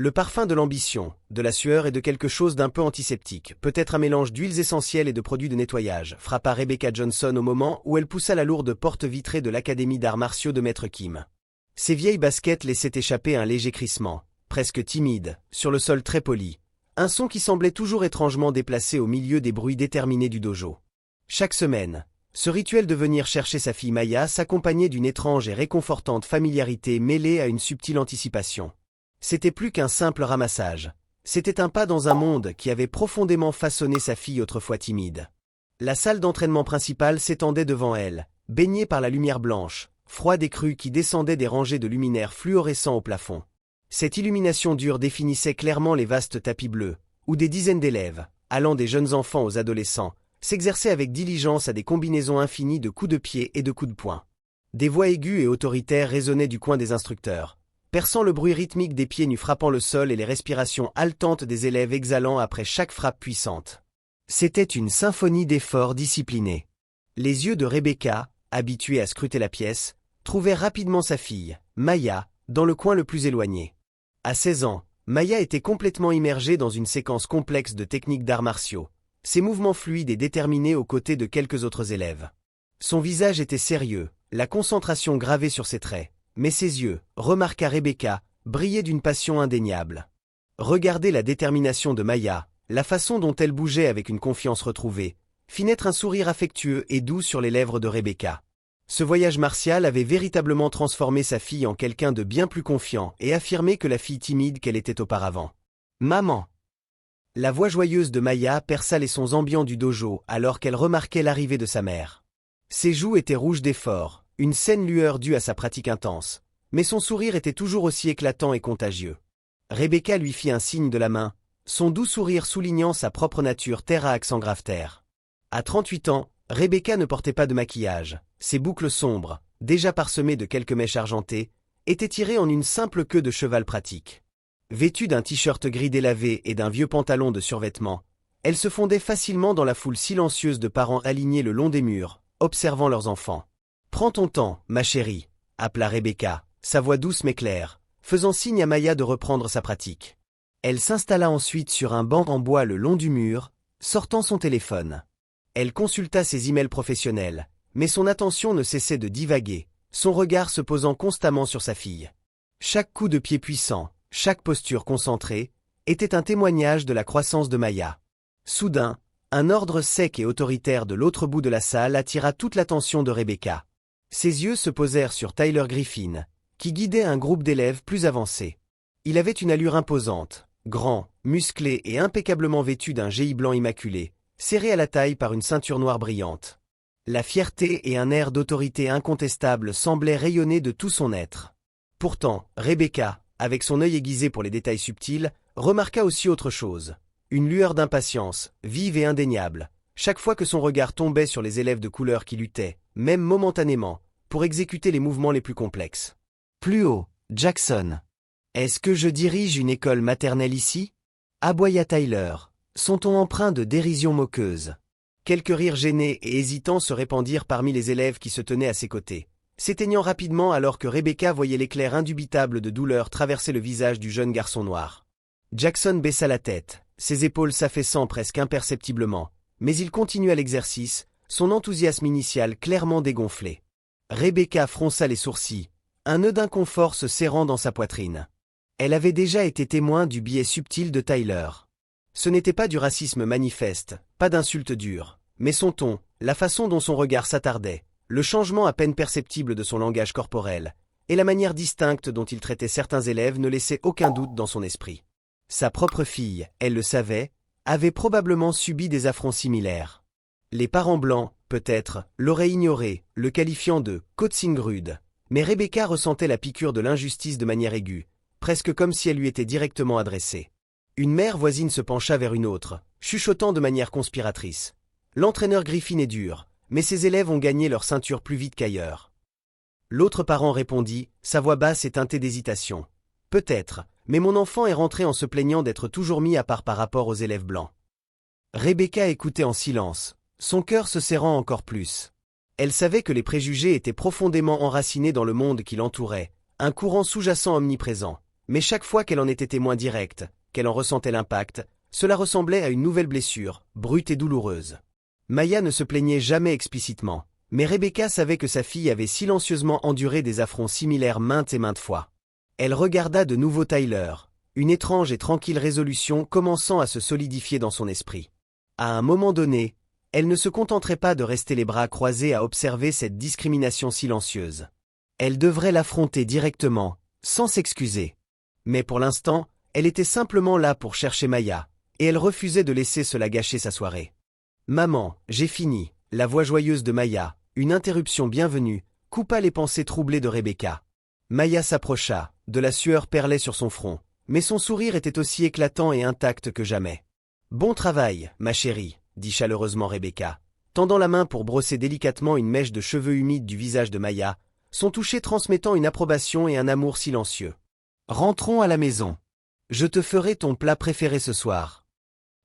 Le parfum de l'ambition, de la sueur et de quelque chose d'un peu antiseptique, peut-être un mélange d'huiles essentielles et de produits de nettoyage, frappa Rebecca Johnson au moment où elle poussa la lourde porte vitrée de l'Académie d'arts martiaux de Maître Kim. Ses vieilles baskets laissaient échapper un léger crissement, presque timide, sur le sol très poli, un son qui semblait toujours étrangement déplacé au milieu des bruits déterminés du dojo. Chaque semaine, ce rituel de venir chercher sa fille Maya s'accompagnait d'une étrange et réconfortante familiarité mêlée à une subtile anticipation. C'était plus qu'un simple ramassage. C'était un pas dans un monde qui avait profondément façonné sa fille autrefois timide. La salle d'entraînement principale s'étendait devant elle, baignée par la lumière blanche, froide et crue qui descendait des rangées de luminaires fluorescents au plafond. Cette illumination dure définissait clairement les vastes tapis bleus, où des dizaines d'élèves, allant des jeunes enfants aux adolescents, s'exerçaient avec diligence à des combinaisons infinies de coups de pied et de coups de poing. Des voix aiguës et autoritaires résonnaient du coin des instructeurs, perçant le bruit rythmique des pieds nus frappant le sol et les respirations haletantes des élèves exhalant après chaque frappe puissante. C'était une symphonie d'efforts disciplinés. Les yeux de Rebecca, habituée à scruter la pièce, trouvait rapidement sa fille, Maya, dans le coin le plus éloigné. À 16 ans, Maya était complètement immergée dans une séquence complexe de techniques d'arts martiaux, ses mouvements fluides et déterminés aux côtés de quelques autres élèves. Son visage était sérieux, la concentration gravée sur ses traits, mais ses yeux, remarqua Rebecca, brillaient d'une passion indéniable. Regarder la détermination de Maya, la façon dont elle bougeait avec une confiance retrouvée, fit naître un sourire affectueux et doux sur les lèvres de Rebecca. Ce voyage martial avait véritablement transformé sa fille en quelqu'un de bien plus confiant et affirmé que la fille timide qu'elle était auparavant. « Maman !» La voix joyeuse de Maya perça les sons ambiants du dojo alors qu'elle remarquait l'arrivée de sa mère. Ses joues étaient rouges d'effort, une saine lueur due à sa pratique intense, mais son sourire était toujours aussi éclatant et contagieux. Rebecca lui fit un signe de la main, son doux sourire soulignant sa propre nature terre à accent grave terre. À 38 ans, Rebecca ne portait pas de maquillage, ses boucles sombres, déjà parsemées de quelques mèches argentées, étaient tirées en une simple queue de cheval pratique. Vêtue d'un t-shirt gris délavé et d'un vieux pantalon de survêtement, elle se fondait facilement dans la foule silencieuse de parents alignés le long des murs, observant leurs enfants. « Prends ton temps, ma chérie », appela Rebecca, sa voix douce mais claire, faisant signe à Maya de reprendre sa pratique. Elle s'installa ensuite sur un banc en bois le long du mur, sortant son téléphone. Elle consulta ses emails professionnels, mais son attention ne cessait de divaguer, son regard se posant constamment sur sa fille. Chaque coup de pied puissant, chaque posture concentrée, était un témoignage de la croissance de Maya. Soudain, un ordre sec et autoritaire de l'autre bout de la salle attira toute l'attention de Rebecca. Ses yeux se posèrent sur Tyler Griffin, qui guidait un groupe d'élèves plus avancés. Il avait une allure imposante, grand, musclé et impeccablement vêtu d'un géie blanc immaculé, serré à la taille par une ceinture noire brillante. La fierté et un air d'autorité incontestable semblaient rayonner de tout son être. Pourtant, Rebecca, avec son œil aiguisé pour les détails subtils, remarqua aussi autre chose. Une lueur d'impatience, vive et indéniable, chaque fois que son regard tombait sur les élèves de couleur qui luttaient, même momentanément, pour exécuter les mouvements les plus complexes. Plus haut, Jackson. Est-ce que je dirige une école maternelle ici? Aboya Tyler, son ton empreint de dérision moqueuse. Quelques rires gênés et hésitants se répandirent parmi les élèves qui se tenaient à ses côtés, s'éteignant rapidement alors que Rebecca voyait l'éclair indubitable de douleur traverser le visage du jeune garçon noir. Jackson baissa la tête, ses épaules s'affaissant presque imperceptiblement, mais il continua l'exercice, son enthousiasme initial clairement dégonflé. Rebecca fronça les sourcils, un nœud d'inconfort se serrant dans sa poitrine. Elle avait déjà été témoin du biais subtil de Tyler. Ce n'était pas du racisme manifeste, pas d'insultes dures, mais son ton, la façon dont son regard s'attardait, le changement à peine perceptible de son langage corporel, et la manière distincte dont il traitait certains élèves ne laissaient aucun doute dans son esprit. Sa propre fille, elle le savait, avait probablement subi des affronts similaires. Les parents blancs, peut-être, l'auraient ignoré, le qualifiant de « coaching rude », mais Rebecca ressentait la piqûre de l'injustice de manière aiguë, presque comme si elle lui était directement adressée. Une mère voisine se pencha vers une autre, chuchotant de manière conspiratrice. L'entraîneur Griffin est dur, mais ses élèves ont gagné leur ceinture plus vite qu'ailleurs. L'autre parent répondit, sa voix basse et teintée d'hésitation. Peut-être, mais mon enfant est rentré en se plaignant d'être toujours mis à part par rapport aux élèves blancs. Rebecca écoutait en silence, son cœur se serrant encore plus. Elle savait que les préjugés étaient profondément enracinés dans le monde qui l'entourait, un courant sous-jacent omniprésent, Mais chaque fois qu'elle en était témoin direct, qu'elle en ressentait l'impact, cela ressemblait à une nouvelle blessure, brute et douloureuse. Maya ne se plaignait jamais explicitement, mais Rebecca savait que sa fille avait silencieusement enduré des affronts similaires maintes et maintes fois. Elle regarda de nouveau Tyler, une étrange et tranquille résolution commençant à se solidifier dans son esprit. À un moment donné, elle ne se contenterait pas de rester les bras croisés à observer cette discrimination silencieuse. Elle devrait l'affronter directement, sans s'excuser. Mais pour l'instant, elle était simplement là pour chercher Maya, et elle refusait de laisser cela gâcher sa soirée. « Maman, j'ai fini », la voix joyeuse de Maya, une interruption bienvenue, coupa les pensées troublées de Rebecca. Maya s'approcha, de la sueur perlait sur son front, mais son sourire était aussi éclatant et intact que jamais. « Bon travail, ma chérie », dit chaleureusement Rebecca, tendant la main pour brosser délicatement une mèche de cheveux humides du visage de Maya, son toucher transmettant une approbation et un amour silencieux. « Rentrons à la maison. Je te ferai ton plat préféré ce soir. »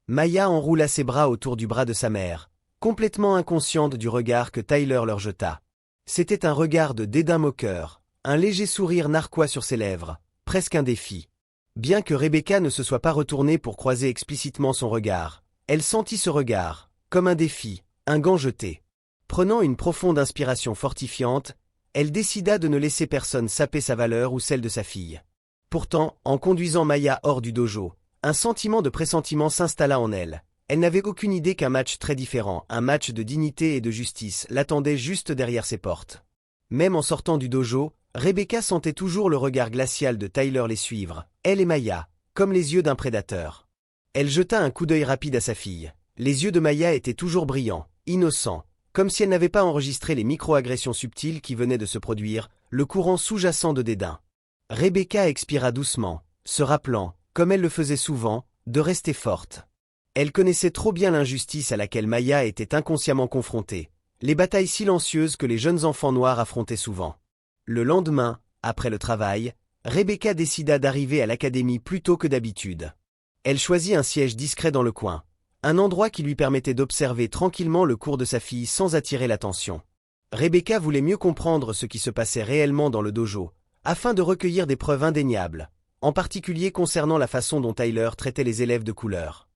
Maya enroula ses bras autour du bras de sa mère, complètement inconsciente du regard que Tyler leur jeta. C'était un regard de dédain moqueur, un léger sourire narquois sur ses lèvres, presque un défi. Bien que Rebecca ne se soit pas retournée pour croiser explicitement son regard, elle sentit ce regard, comme un défi, un gant jeté. Prenant une profonde inspiration fortifiante, elle décida de ne laisser personne saper sa valeur ou celle de sa fille. Pourtant, en conduisant Maya hors du dojo, un sentiment de pressentiment s'installa en elle. Elle n'avait aucune idée qu'un match très différent, un match de dignité et de justice, l'attendait juste derrière ses portes. Même en sortant du dojo, Rebecca sentait toujours le regard glacial de Tyler les suivre, elle et Maya, comme les yeux d'un prédateur. Elle jeta un coup d'œil rapide à sa fille. Les yeux de Maya étaient toujours brillants, innocents, comme si elle n'avait pas enregistré les micro-agressions subtiles qui venaient de se produire, le courant sous-jacent de dédain. Rebecca expira doucement, se rappelant, comme elle le faisait souvent, de rester forte. Elle connaissait trop bien l'injustice à laquelle Maya était inconsciemment confrontée, les batailles silencieuses que les jeunes enfants noirs affrontaient souvent. Le lendemain, après le travail, Rebecca décida d'arriver à l'académie plus tôt que d'habitude. Elle choisit un siège discret dans le coin, un endroit qui lui permettait d'observer tranquillement le cours de sa fille sans attirer l'attention. Rebecca voulait mieux comprendre ce qui se passait réellement dans le dojo, afin de recueillir des preuves indéniables, en particulier concernant la façon dont Tyler traitait les élèves de couleur.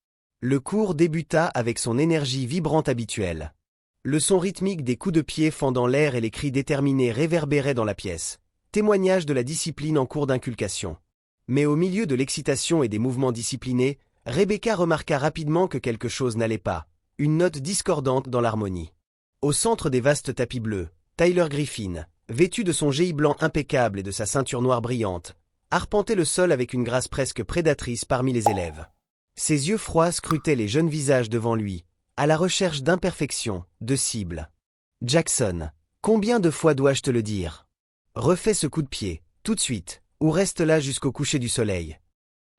Le cours débuta avec son énergie vibrante habituelle. Le son rythmique des coups de pied fendant l'air et les cris déterminés réverbéraient dans la pièce, témoignage de la discipline en cours d'inculcation. Mais au milieu de l'excitation et des mouvements disciplinés, Rebecca remarqua rapidement que quelque chose n'allait pas, une note discordante dans l'harmonie. Au centre des vastes tapis bleus, Tyler Griffin, vêtu de son génie blanc impeccable et de sa ceinture noire brillante, arpentait le sol avec une grâce presque prédatrice parmi les élèves. Ses yeux froids scrutaient les jeunes visages devant lui, à la recherche d'imperfections, de cibles. « Jackson, combien de fois dois-je te le dire? Refais ce coup de pied, tout de suite, ou reste là jusqu'au coucher du soleil. »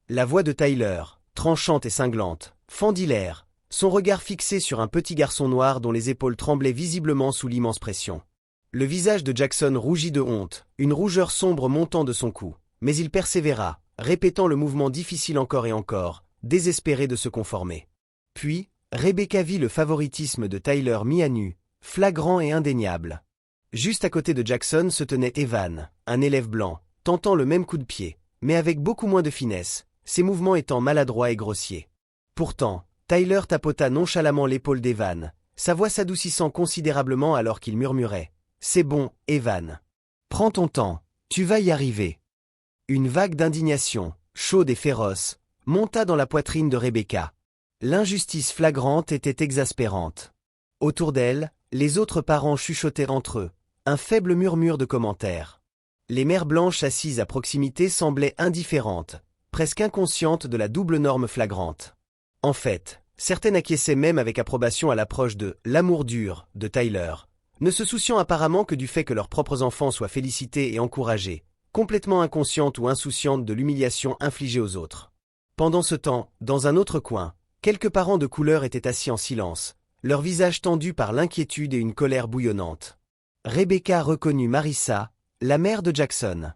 La voix de Tyler, tranchante et cinglante, fendit l'air, son regard fixé sur un petit garçon noir dont les épaules tremblaient visiblement sous l'immense pression. Le visage de Jackson rougit de honte, une rougeur sombre montant de son cou, mais il persévéra, répétant le mouvement difficile encore et encore, désespéré de se conformer. Puis, Rebecca vit le favoritisme de Tyler mis à nu, flagrant et indéniable. Juste à côté de Jackson se tenait Evan, un élève blanc, tentant le même coup de pied, mais avec beaucoup moins de finesse, ses mouvements étant maladroits et grossiers. Pourtant, Tyler tapota nonchalamment l'épaule d'Evan, sa voix s'adoucissant considérablement alors qu'il murmurait « C'est bon, Evan. Prends ton temps, tu vas y arriver. » Une vague d'indignation, chaude et féroce, monta dans la poitrine de Rebecca. L'injustice flagrante était exaspérante. Autour d'elle, les autres parents chuchotaient entre eux, un faible murmure de commentaires. Les mères blanches assises à proximité semblaient indifférentes, presque inconscientes de la double norme flagrante. En fait, certaines acquiesçaient même avec approbation à l'approche de « l'amour dur » de Tyler, ne se souciant apparemment que du fait que leurs propres enfants soient félicités et encouragés, complètement inconscientes ou insouciantes de l'humiliation infligée aux autres. Pendant ce temps, dans un autre coin, quelques parents de couleur étaient assis en silence, leurs visages tendus par l'inquiétude et une colère bouillonnante. Rebecca reconnut Marissa, la mère de Jackson.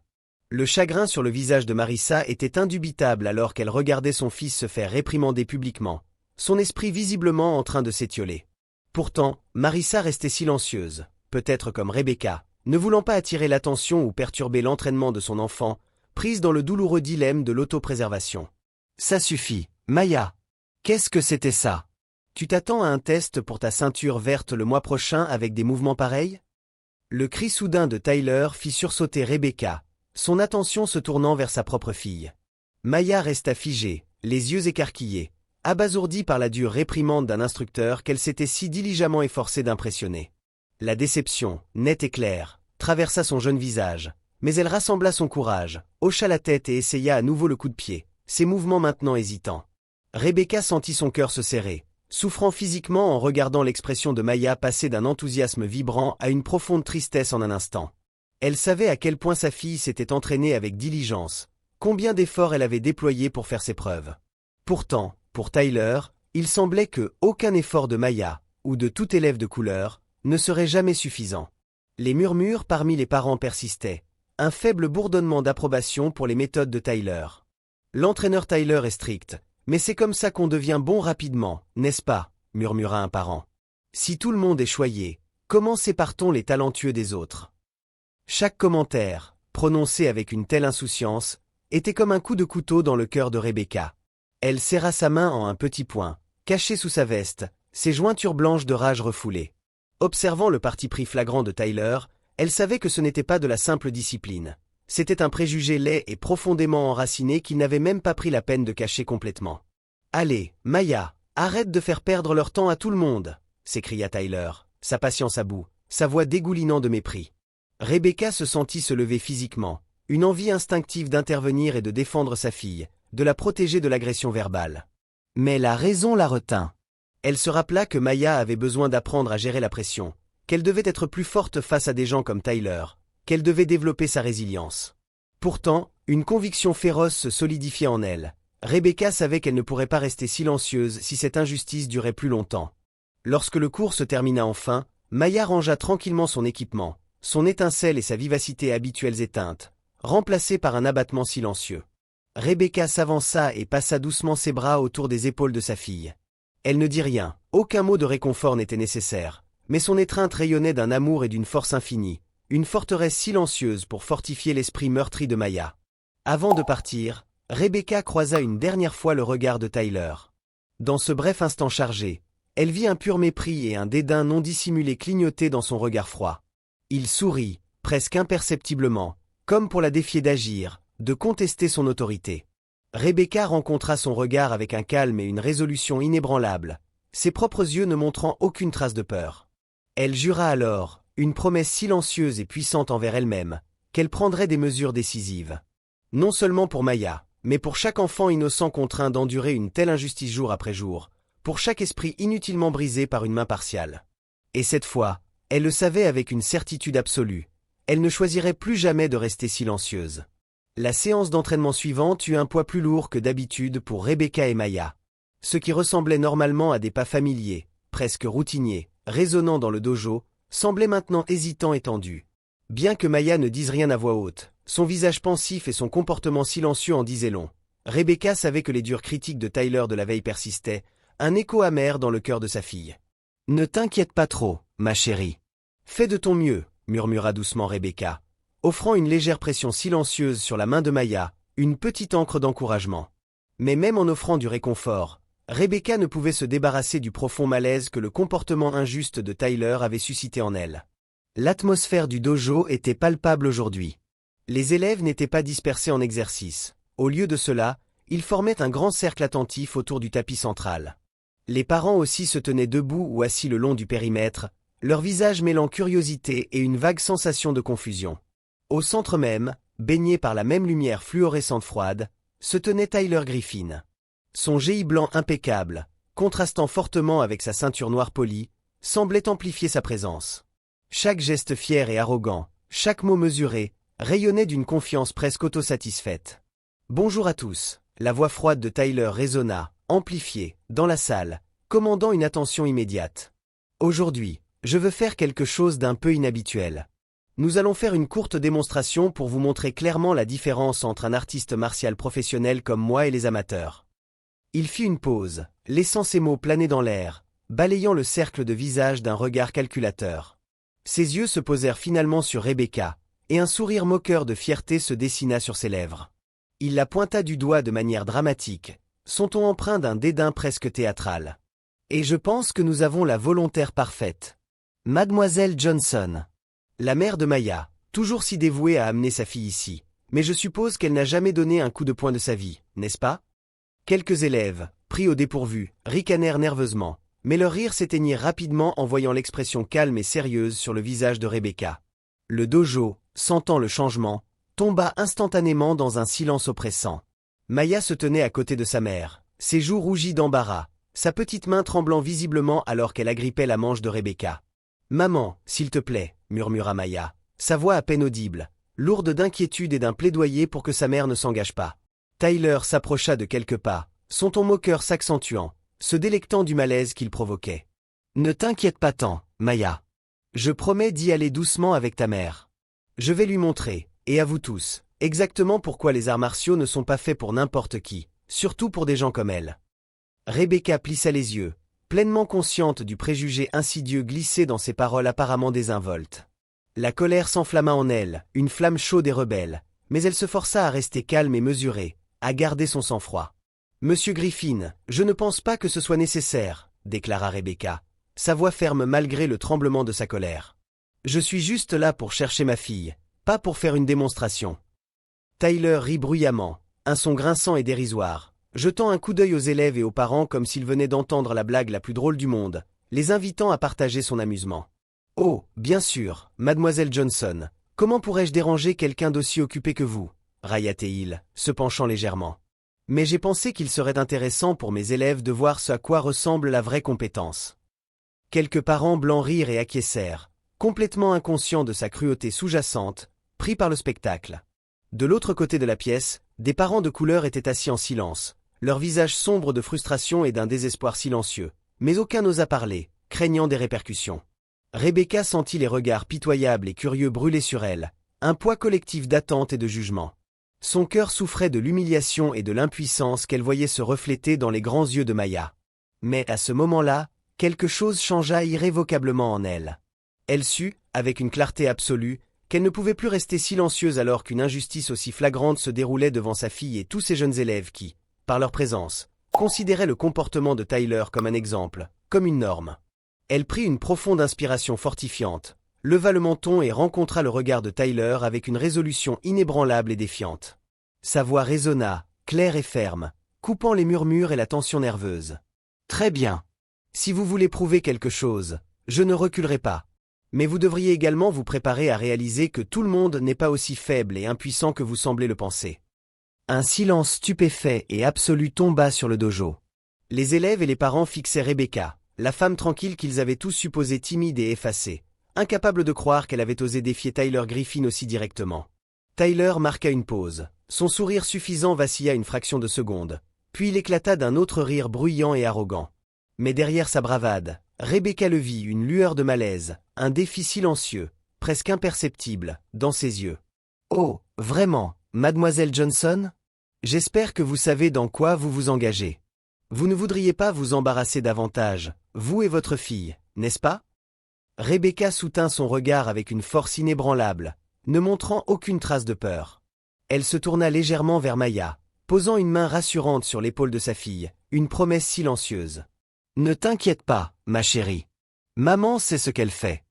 Le chagrin sur le visage de Marissa était indubitable alors qu'elle regardait son fils se faire réprimander publiquement, son esprit visiblement en train de s'étioler. Pourtant, Marissa restait silencieuse, peut-être comme Rebecca, ne voulant pas attirer l'attention ou perturber l'entraînement de son enfant, prise dans le douloureux dilemme de l'autopréservation. Ça suffit, Maya. Qu'est-ce que c'était ça? Tu t'attends à un test pour ta ceinture verte le mois prochain avec des mouvements pareils? Le cri soudain de Tyler fit sursauter Rebecca, son attention se tournant vers sa propre fille. Maya resta figée, les yeux écarquillés, abasourdie par la dure réprimande d'un instructeur qu'elle s'était si diligemment efforcée d'impressionner. La déception, nette et claire, traversa son jeune visage, mais elle rassembla son courage, hocha la tête et essaya à nouveau le coup de pied, ses mouvements maintenant hésitants. Rebecca sentit son cœur se serrer, souffrant physiquement en regardant l'expression de Maya passer d'un enthousiasme vibrant à une profonde tristesse en un instant. Elle savait à quel point sa fille s'était entraînée avec diligence, combien d'efforts elle avait déployés pour faire ses preuves. Pourtant, pour Tyler, il semblait que aucun effort de Maya, ou de tout élève de couleur, ne serait jamais suffisant. Les murmures parmi les parents persistaient, un faible bourdonnement d'approbation pour les méthodes de Tyler. L'entraîneur Tyler est strict, mais c'est comme ça qu'on devient bon rapidement, n'est-ce pas? Murmura un parent. Si tout le monde est choyé, comment sépare-t-on les talentueux des autres? Chaque commentaire, prononcé avec une telle insouciance, était comme un coup de couteau dans le cœur de Rebecca. Elle serra sa main en un petit poing, caché sous sa veste, ses jointures blanches de rage refoulées. Observant le parti pris flagrant de Tyler, elle savait que ce n'était pas de la simple discipline. C'était un préjugé laid et profondément enraciné qu'il n'avait même pas pris la peine de cacher complètement. « Allez, Maya, arrête de faire perdre leur temps à tout le monde !» s'écria Tyler, sa patience à bout, sa voix dégoulinant de mépris. Rebecca se sentit se lever physiquement, une envie instinctive d'intervenir et de défendre sa fille, de la protéger de l'agression verbale. Mais la raison la retint. Elle se rappela que Maya avait besoin d'apprendre à gérer la pression, qu'elle devait être plus forte face à des gens comme Tyler, qu'elle devait développer sa résilience. Pourtant, une conviction féroce se solidifiait en elle. Rebecca savait qu'elle ne pourrait pas rester silencieuse si cette injustice durait plus longtemps. Lorsque le cours se termina enfin, Maya rangea tranquillement son équipement, son étincelle et sa vivacité habituelles éteintes, remplacées par un abattement silencieux. Rebecca s'avança et passa doucement ses bras autour des épaules de sa fille. Elle ne dit rien, aucun mot de réconfort n'était nécessaire, mais son étreinte rayonnait d'un amour et d'une force infinie, une forteresse silencieuse pour fortifier l'esprit meurtri de Maya. Avant de partir, Rebecca croisa une dernière fois le regard de Tyler. Dans ce bref instant chargé, elle vit un pur mépris et un dédain non dissimulé clignoter dans son regard froid. Il sourit, presque imperceptiblement, comme pour la défier d'agir, de contester son autorité. Rebecca rencontra son regard avec un calme et une résolution inébranlables, ses propres yeux ne montrant aucune trace de peur. Elle jura alors, une promesse silencieuse et puissante envers elle-même, qu'elle prendrait des mesures décisives. Non seulement pour Maya, mais pour chaque enfant innocent contraint d'endurer une telle injustice jour après jour, pour chaque esprit inutilement brisé par une main partiale. Et cette fois, elle le savait avec une certitude absolue, elle ne choisirait plus jamais de rester silencieuse. La séance d'entraînement suivante eut un poids plus lourd que d'habitude pour Rebecca et Maya. Ce qui ressemblait normalement à des pas familiers, presque routiniers, résonnant dans le dojo, semblait maintenant hésitant et tendu. Bien que Maya ne dise rien à voix haute, son visage pensif et son comportement silencieux en disaient long. Rebecca savait que les dures critiques de Tyler de la veille persistaient, un écho amer dans le cœur de sa fille. « Ne t'inquiète pas trop, ma chérie. Fais de ton mieux, » murmura doucement Rebecca, offrant une légère pression silencieuse sur la main de Maya, une petite encre d'encouragement. Mais même en offrant du réconfort, Rebecca ne pouvait se débarrasser du profond malaise que le comportement injuste de Tyler avait suscité en elle. L'atmosphère du dojo était palpable aujourd'hui. Les élèves n'étaient pas dispersés en exercice. Au lieu de cela, ils formaient un grand cercle attentif autour du tapis central. Les parents aussi se tenaient debout ou assis le long du périmètre, leur visage mêlant curiosité et une vague sensation de confusion. Au centre même, baigné par la même lumière fluorescente froide, se tenait Tyler Griffin. Son génie blanc impeccable, contrastant fortement avec sa ceinture noire polie, semblait amplifier sa présence. Chaque geste fier et arrogant, chaque mot mesuré, rayonnait d'une confiance presque autosatisfaite. « Bonjour à tous », la voix froide de Tyler résonna, amplifiée, dans la salle, commandant une attention immédiate. « Aujourd'hui, je veux faire quelque chose d'un peu inhabituel. Nous allons faire une courte démonstration pour vous montrer clairement la différence entre un artiste martial professionnel comme moi et les amateurs. » Il fit une pause, laissant ses mots planer dans l'air, balayant le cercle de visage d'un regard calculateur. Ses yeux se posèrent finalement sur Rebecca, et un sourire moqueur de fierté se dessina sur ses lèvres. Il la pointa du doigt de manière dramatique, son ton empreint d'un dédain presque théâtral. « Et je pense que nous avons la volontaire parfaite. Mademoiselle Johnson. » La mère de Maya, toujours si dévouée à amener sa fille ici, mais je suppose qu'elle n'a jamais donné un coup de poing de sa vie, n'est-ce pas? Quelques élèves, pris au dépourvu, ricanèrent nerveusement, mais leur rire s'éteignit rapidement en voyant l'expression calme et sérieuse sur le visage de Rebecca. Le dojo, sentant le changement, tomba instantanément dans un silence oppressant. Maya se tenait à côté de sa mère, ses joues rougies d'embarras, sa petite main tremblant visiblement alors qu'elle agrippait la manche de Rebecca. « Maman, s'il te plaît » murmura Maya, sa voix à peine audible, lourde d'inquiétude et d'un plaidoyer pour que sa mère ne s'engage pas. Tyler s'approcha de quelques pas, son ton moqueur s'accentuant, se délectant du malaise qu'il provoquait. « Ne t'inquiète pas tant, Maya. Je promets d'y aller doucement avec ta mère. Je vais lui montrer, et à vous tous, exactement pourquoi les arts martiaux ne sont pas faits pour n'importe qui, surtout pour des gens comme elle. » Rebecca plissa les yeux, pleinement consciente du préjugé insidieux glissé dans ses paroles apparemment désinvoltes. La colère s'enflamma en elle, une flamme chaude et rebelle, mais elle se força à rester calme et mesurée, à garder son sang-froid. « Monsieur Griffin, je ne pense pas que ce soit nécessaire, » déclara Rebecca, sa voix ferme malgré le tremblement de sa colère. « Je suis juste là pour chercher ma fille, pas pour faire une démonstration. » Tyler rit bruyamment, un son grinçant et dérisoire, jetant un coup d'œil aux élèves et aux parents comme s'ils venaient d'entendre la blague la plus drôle du monde, les invitant à partager son amusement. « Oh, bien sûr, mademoiselle Johnson, comment pourrais-je déranger quelqu'un d'aussi occupé que vous » railla-t-il, se penchant légèrement. « Mais j'ai pensé qu'il serait intéressant pour mes élèves de voir ce à quoi ressemble la vraie compétence. » Quelques parents blancs rirent et acquiescèrent, complètement inconscients de sa cruauté sous-jacente, pris par le spectacle. De l'autre côté de la pièce, des parents de couleur étaient assis en silence, leurs visages sombres de frustration et d'un désespoir silencieux, mais aucun n'osa parler, craignant des répercussions. Rebecca sentit les regards pitoyables et curieux brûler sur elle, un poids collectif d'attente et de jugement. Son cœur souffrait de l'humiliation et de l'impuissance qu'elle voyait se refléter dans les grands yeux de Maya. Mais à ce moment-là, quelque chose changea irrévocablement en elle. Elle sut, avec une clarté absolue, qu'elle ne pouvait plus rester silencieuse alors qu'une injustice aussi flagrante se déroulait devant sa fille et tous ces jeunes élèves qui, par leur présence, considéraient le comportement de Tyler comme un exemple, comme une norme. Elle prit une profonde inspiration fortifiante, leva le menton et rencontra le regard de Tyler avec une résolution inébranlable et défiante. Sa voix résonna, claire et ferme, coupant les murmures et la tension nerveuse. « Très bien. Si vous voulez prouver quelque chose, je ne reculerai pas. Mais vous devriez également vous préparer à réaliser que tout le monde n'est pas aussi faible et impuissant que vous semblez le penser. » Un silence stupéfait et absolu tomba sur le dojo. Les élèves et les parents fixaient Rebecca, la femme tranquille qu'ils avaient tous supposée timide et effacée, incapable de croire qu'elle avait osé défier Tyler Griffin aussi directement. Tyler marqua une pause, son sourire suffisant vacilla une fraction de seconde, puis il éclata d'un autre rire bruyant et arrogant. Mais derrière sa bravade, Rebecca le vit, une lueur de malaise, un défi silencieux, presque imperceptible, dans ses yeux. « Oh, vraiment, mademoiselle Johnson? J'espère que vous savez dans quoi vous vous engagez. Vous ne voudriez pas vous embarrasser davantage, vous et votre fille, n'est-ce pas ?» Rebecca soutint son regard avec une force inébranlable, ne montrant aucune trace de peur. Elle se tourna légèrement vers Maya, posant une main rassurante sur l'épaule de sa fille, une promesse silencieuse. « Ne t'inquiète pas, ma chérie. Maman sait ce qu'elle fait. »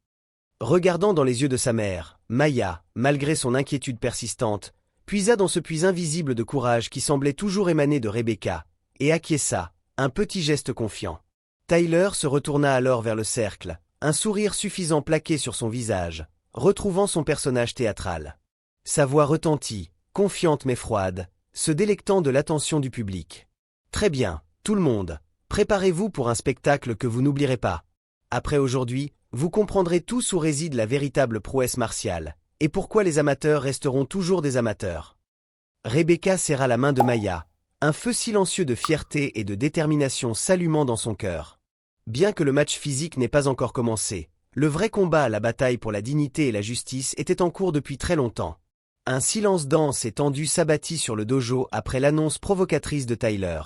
Regardant dans les yeux de sa mère, Maya, malgré son inquiétude persistante, puisa dans ce puits invisible de courage qui semblait toujours émaner de Rebecca, et acquiesça, un petit geste confiant. Tyler se retourna alors vers le cercle, un sourire suffisant plaqué sur son visage, retrouvant son personnage théâtral. Sa voix retentit, confiante mais froide, se délectant de l'attention du public. « Très bien, tout le monde, préparez-vous pour un spectacle que vous n'oublierez pas. Après aujourd'hui, vous comprendrez tous où réside la véritable prouesse martiale, et pourquoi les amateurs resteront toujours des amateurs. » Rebecca serra la main de Maya, un feu silencieux de fierté et de détermination s'allumant dans son cœur. Bien que le match physique n'ait pas encore commencé, le vrai combat à la bataille pour la dignité et la justice était en cours depuis très longtemps. Un silence dense et tendu s'abattit sur le dojo après l'annonce provocatrice de Tyler.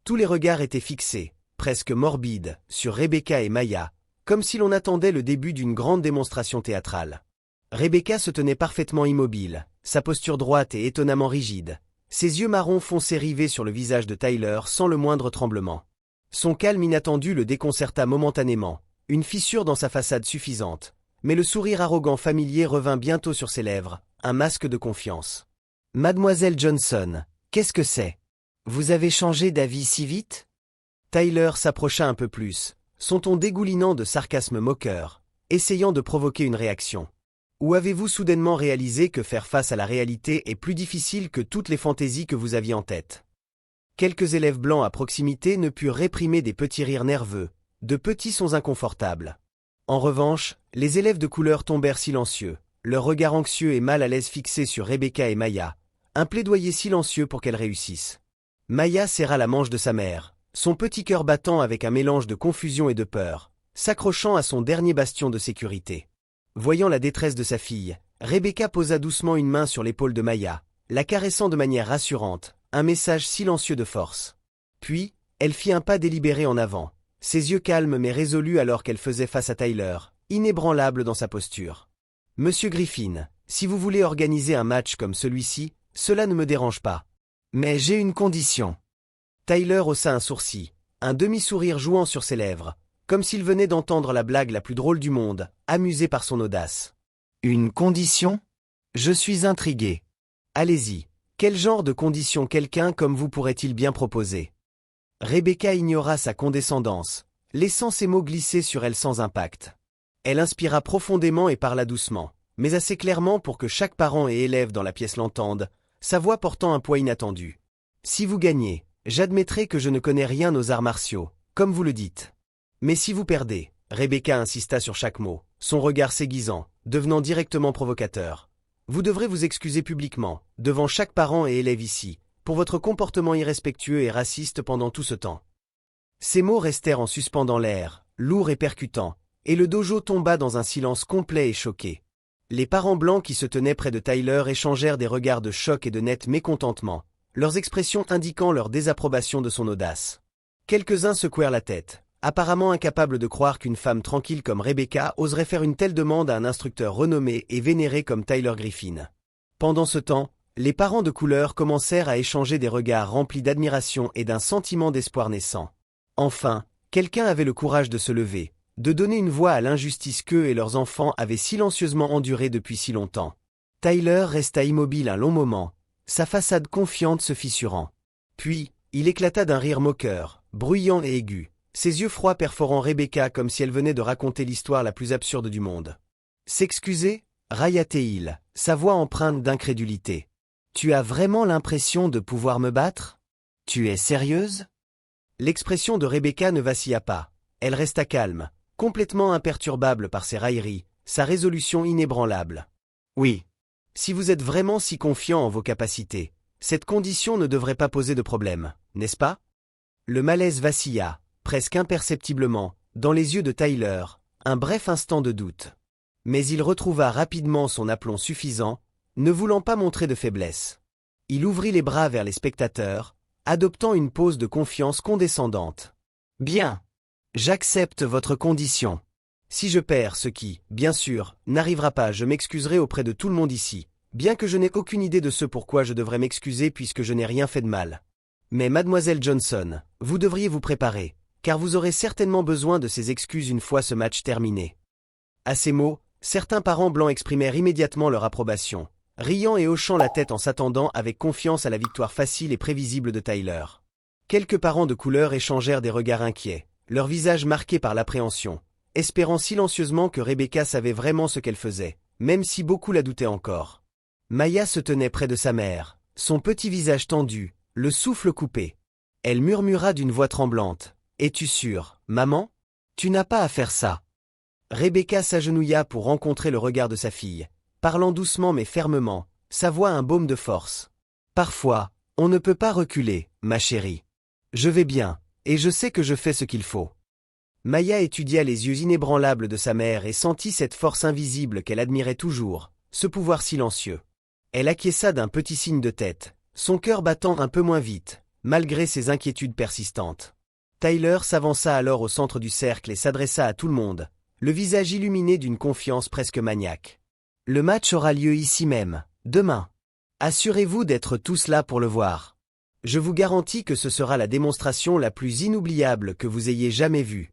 Tous les regards étaient fixés, presque morbides, sur Rebecca et Maya, comme si l'on attendait le début d'une grande démonstration théâtrale. Rebecca se tenait parfaitement immobile, sa posture droite et étonnamment rigide. Ses yeux marrons foncés rivés sur le visage de Tyler sans le moindre tremblement. Son calme inattendu le déconcerta momentanément, une fissure dans sa façade suffisante, mais le sourire arrogant familier revint bientôt sur ses lèvres, un masque de confiance. « Mademoiselle Johnson, qu'est-ce que c'est? Vous avez changé d'avis si vite ?» Tyler s'approcha un peu plus, son ton dégoulinant de sarcasme moqueur, essayant de provoquer une réaction. « Ou avez-vous soudainement réalisé que faire face à la réalité est plus difficile que toutes les fantaisies que vous aviez en tête ?» Quelques élèves blancs à proximité ne purent réprimer des petits rires nerveux, de petits sons inconfortables. En revanche, les élèves de couleur tombèrent silencieux, leurs regards anxieux et mal à l'aise fixés sur Rebecca et Maya, un plaidoyer silencieux pour qu'elles réussissent. Maya serra la manche de sa mère, son petit cœur battant avec un mélange de confusion et de peur, s'accrochant à son dernier bastion de sécurité. Voyant la détresse de sa fille, Rebecca posa doucement une main sur l'épaule de Maya, la caressant de manière rassurante, un message silencieux de force. Puis, elle fit un pas délibéré en avant, ses yeux calmes mais résolus alors qu'elle faisait face à Tyler, inébranlable dans sa posture. « Monsieur Griffin, si vous voulez organiser un match comme celui-ci, cela ne me dérange pas. Mais j'ai une condition. » Tyler haussa un sourcil, un demi-sourire jouant sur ses lèvres, comme s'il venait d'entendre la blague la plus drôle du monde, amusé par son audace. « Une condition? Je suis intrigué. Allez-y. Quel genre de conditions quelqu'un comme vous pourrait-il bien proposer ?» Rebecca ignora sa condescendance, laissant ses mots glisser sur elle sans impact. Elle inspira profondément et parla doucement, mais assez clairement pour que chaque parent et élève dans la pièce l'entende, sa voix portant un poids inattendu. « Si vous gagnez, j'admettrai que je ne connais rien aux arts martiaux, comme vous le dites. Mais si vous perdez, » Rebecca insista sur chaque mot, son regard s'aiguisant, devenant directement provocateur. « Vous devrez vous excuser publiquement, devant chaque parent et élève ici, pour votre comportement irrespectueux et raciste pendant tout ce temps. » Ces mots restèrent en suspens dans l'air, lourds et percutants, et le dojo tomba dans un silence complet et choqué. Les parents blancs qui se tenaient près de Tyler échangèrent des regards de choc et de net mécontentement, leurs expressions indiquant leur désapprobation de son audace. Quelques-uns secouèrent la tête, apparemment incapables de croire qu'une femme tranquille comme Rebecca oserait faire une telle demande à un instructeur renommé et vénéré comme Tyler Griffin. Pendant ce temps, les parents de couleur commencèrent à échanger des regards remplis d'admiration et d'un sentiment d'espoir naissant. Enfin, quelqu'un avait le courage de se lever, de donner une voix à l'injustice qu'eux et leurs enfants avaient silencieusement endurée depuis si longtemps. Tyler resta immobile un long moment, sa façade confiante se fissurant. Puis, il éclata d'un rire moqueur, bruyant et aigu, ses yeux froids perforant Rebecca comme si elle venait de raconter l'histoire la plus absurde du monde. « S'excuser » railla-t-il, sa voix empreinte d'incrédulité. « Tu as vraiment l'impression de pouvoir me battre? Tu es sérieuse ?» L'expression de Rebecca ne vacilla pas, elle resta calme, complètement imperturbable par ses railleries, sa résolution inébranlable. « Oui. Si vous êtes vraiment si confiant en vos capacités, cette condition ne devrait pas poser de problème, n'est-ce pas ?» Le malaise vacilla, presque imperceptiblement, dans les yeux de Tyler, un bref instant de doute. Mais il retrouva rapidement son aplomb suffisant, ne voulant pas montrer de faiblesse. Il ouvrit les bras vers les spectateurs, adoptant une pose de confiance condescendante. « Bien. J'accepte votre condition. Si je perds, ce qui, bien sûr, n'arrivera pas, je m'excuserai auprès de tout le monde ici, bien que je n'ai aucune idée de ce pourquoi je devrais m'excuser puisque je n'ai rien fait de mal. Mais mademoiselle Johnson, vous devriez vous préparer, car vous aurez certainement besoin de ces excuses une fois ce match terminé. » À ces mots, certains parents blancs exprimèrent immédiatement leur approbation, riant et hochant la tête en s'attendant avec confiance à la victoire facile et prévisible de Tyler. Quelques parents de couleur échangèrent des regards inquiets, leurs visages marqués par l'appréhension, espérant silencieusement que Rebecca savait vraiment ce qu'elle faisait, même si beaucoup la doutaient encore. Maya se tenait près de sa mère, son petit visage tendu, le souffle coupé. Elle murmura d'une voix tremblante. « Es-tu sûre, maman? Tu n'as pas à faire ça. » Rebecca s'agenouilla pour rencontrer le regard de sa fille, parlant doucement mais fermement, sa voix un baume de force. « Parfois, on ne peut pas reculer, ma chérie. Je vais bien, et je sais que je fais ce qu'il faut. » Maya étudia les yeux inébranlables de sa mère et sentit cette force invisible qu'elle admirait toujours, ce pouvoir silencieux. Elle acquiesça d'un petit signe de tête, son cœur battant un peu moins vite, malgré ses inquiétudes persistantes. Tyler s'avança alors au centre du cercle et s'adressa à tout le monde, le visage illuminé d'une confiance presque maniaque. Le match aura lieu ici même, demain. Assurez-vous d'être tous là pour le voir. Je vous garantis que ce sera la démonstration la plus inoubliable que vous ayez jamais vue.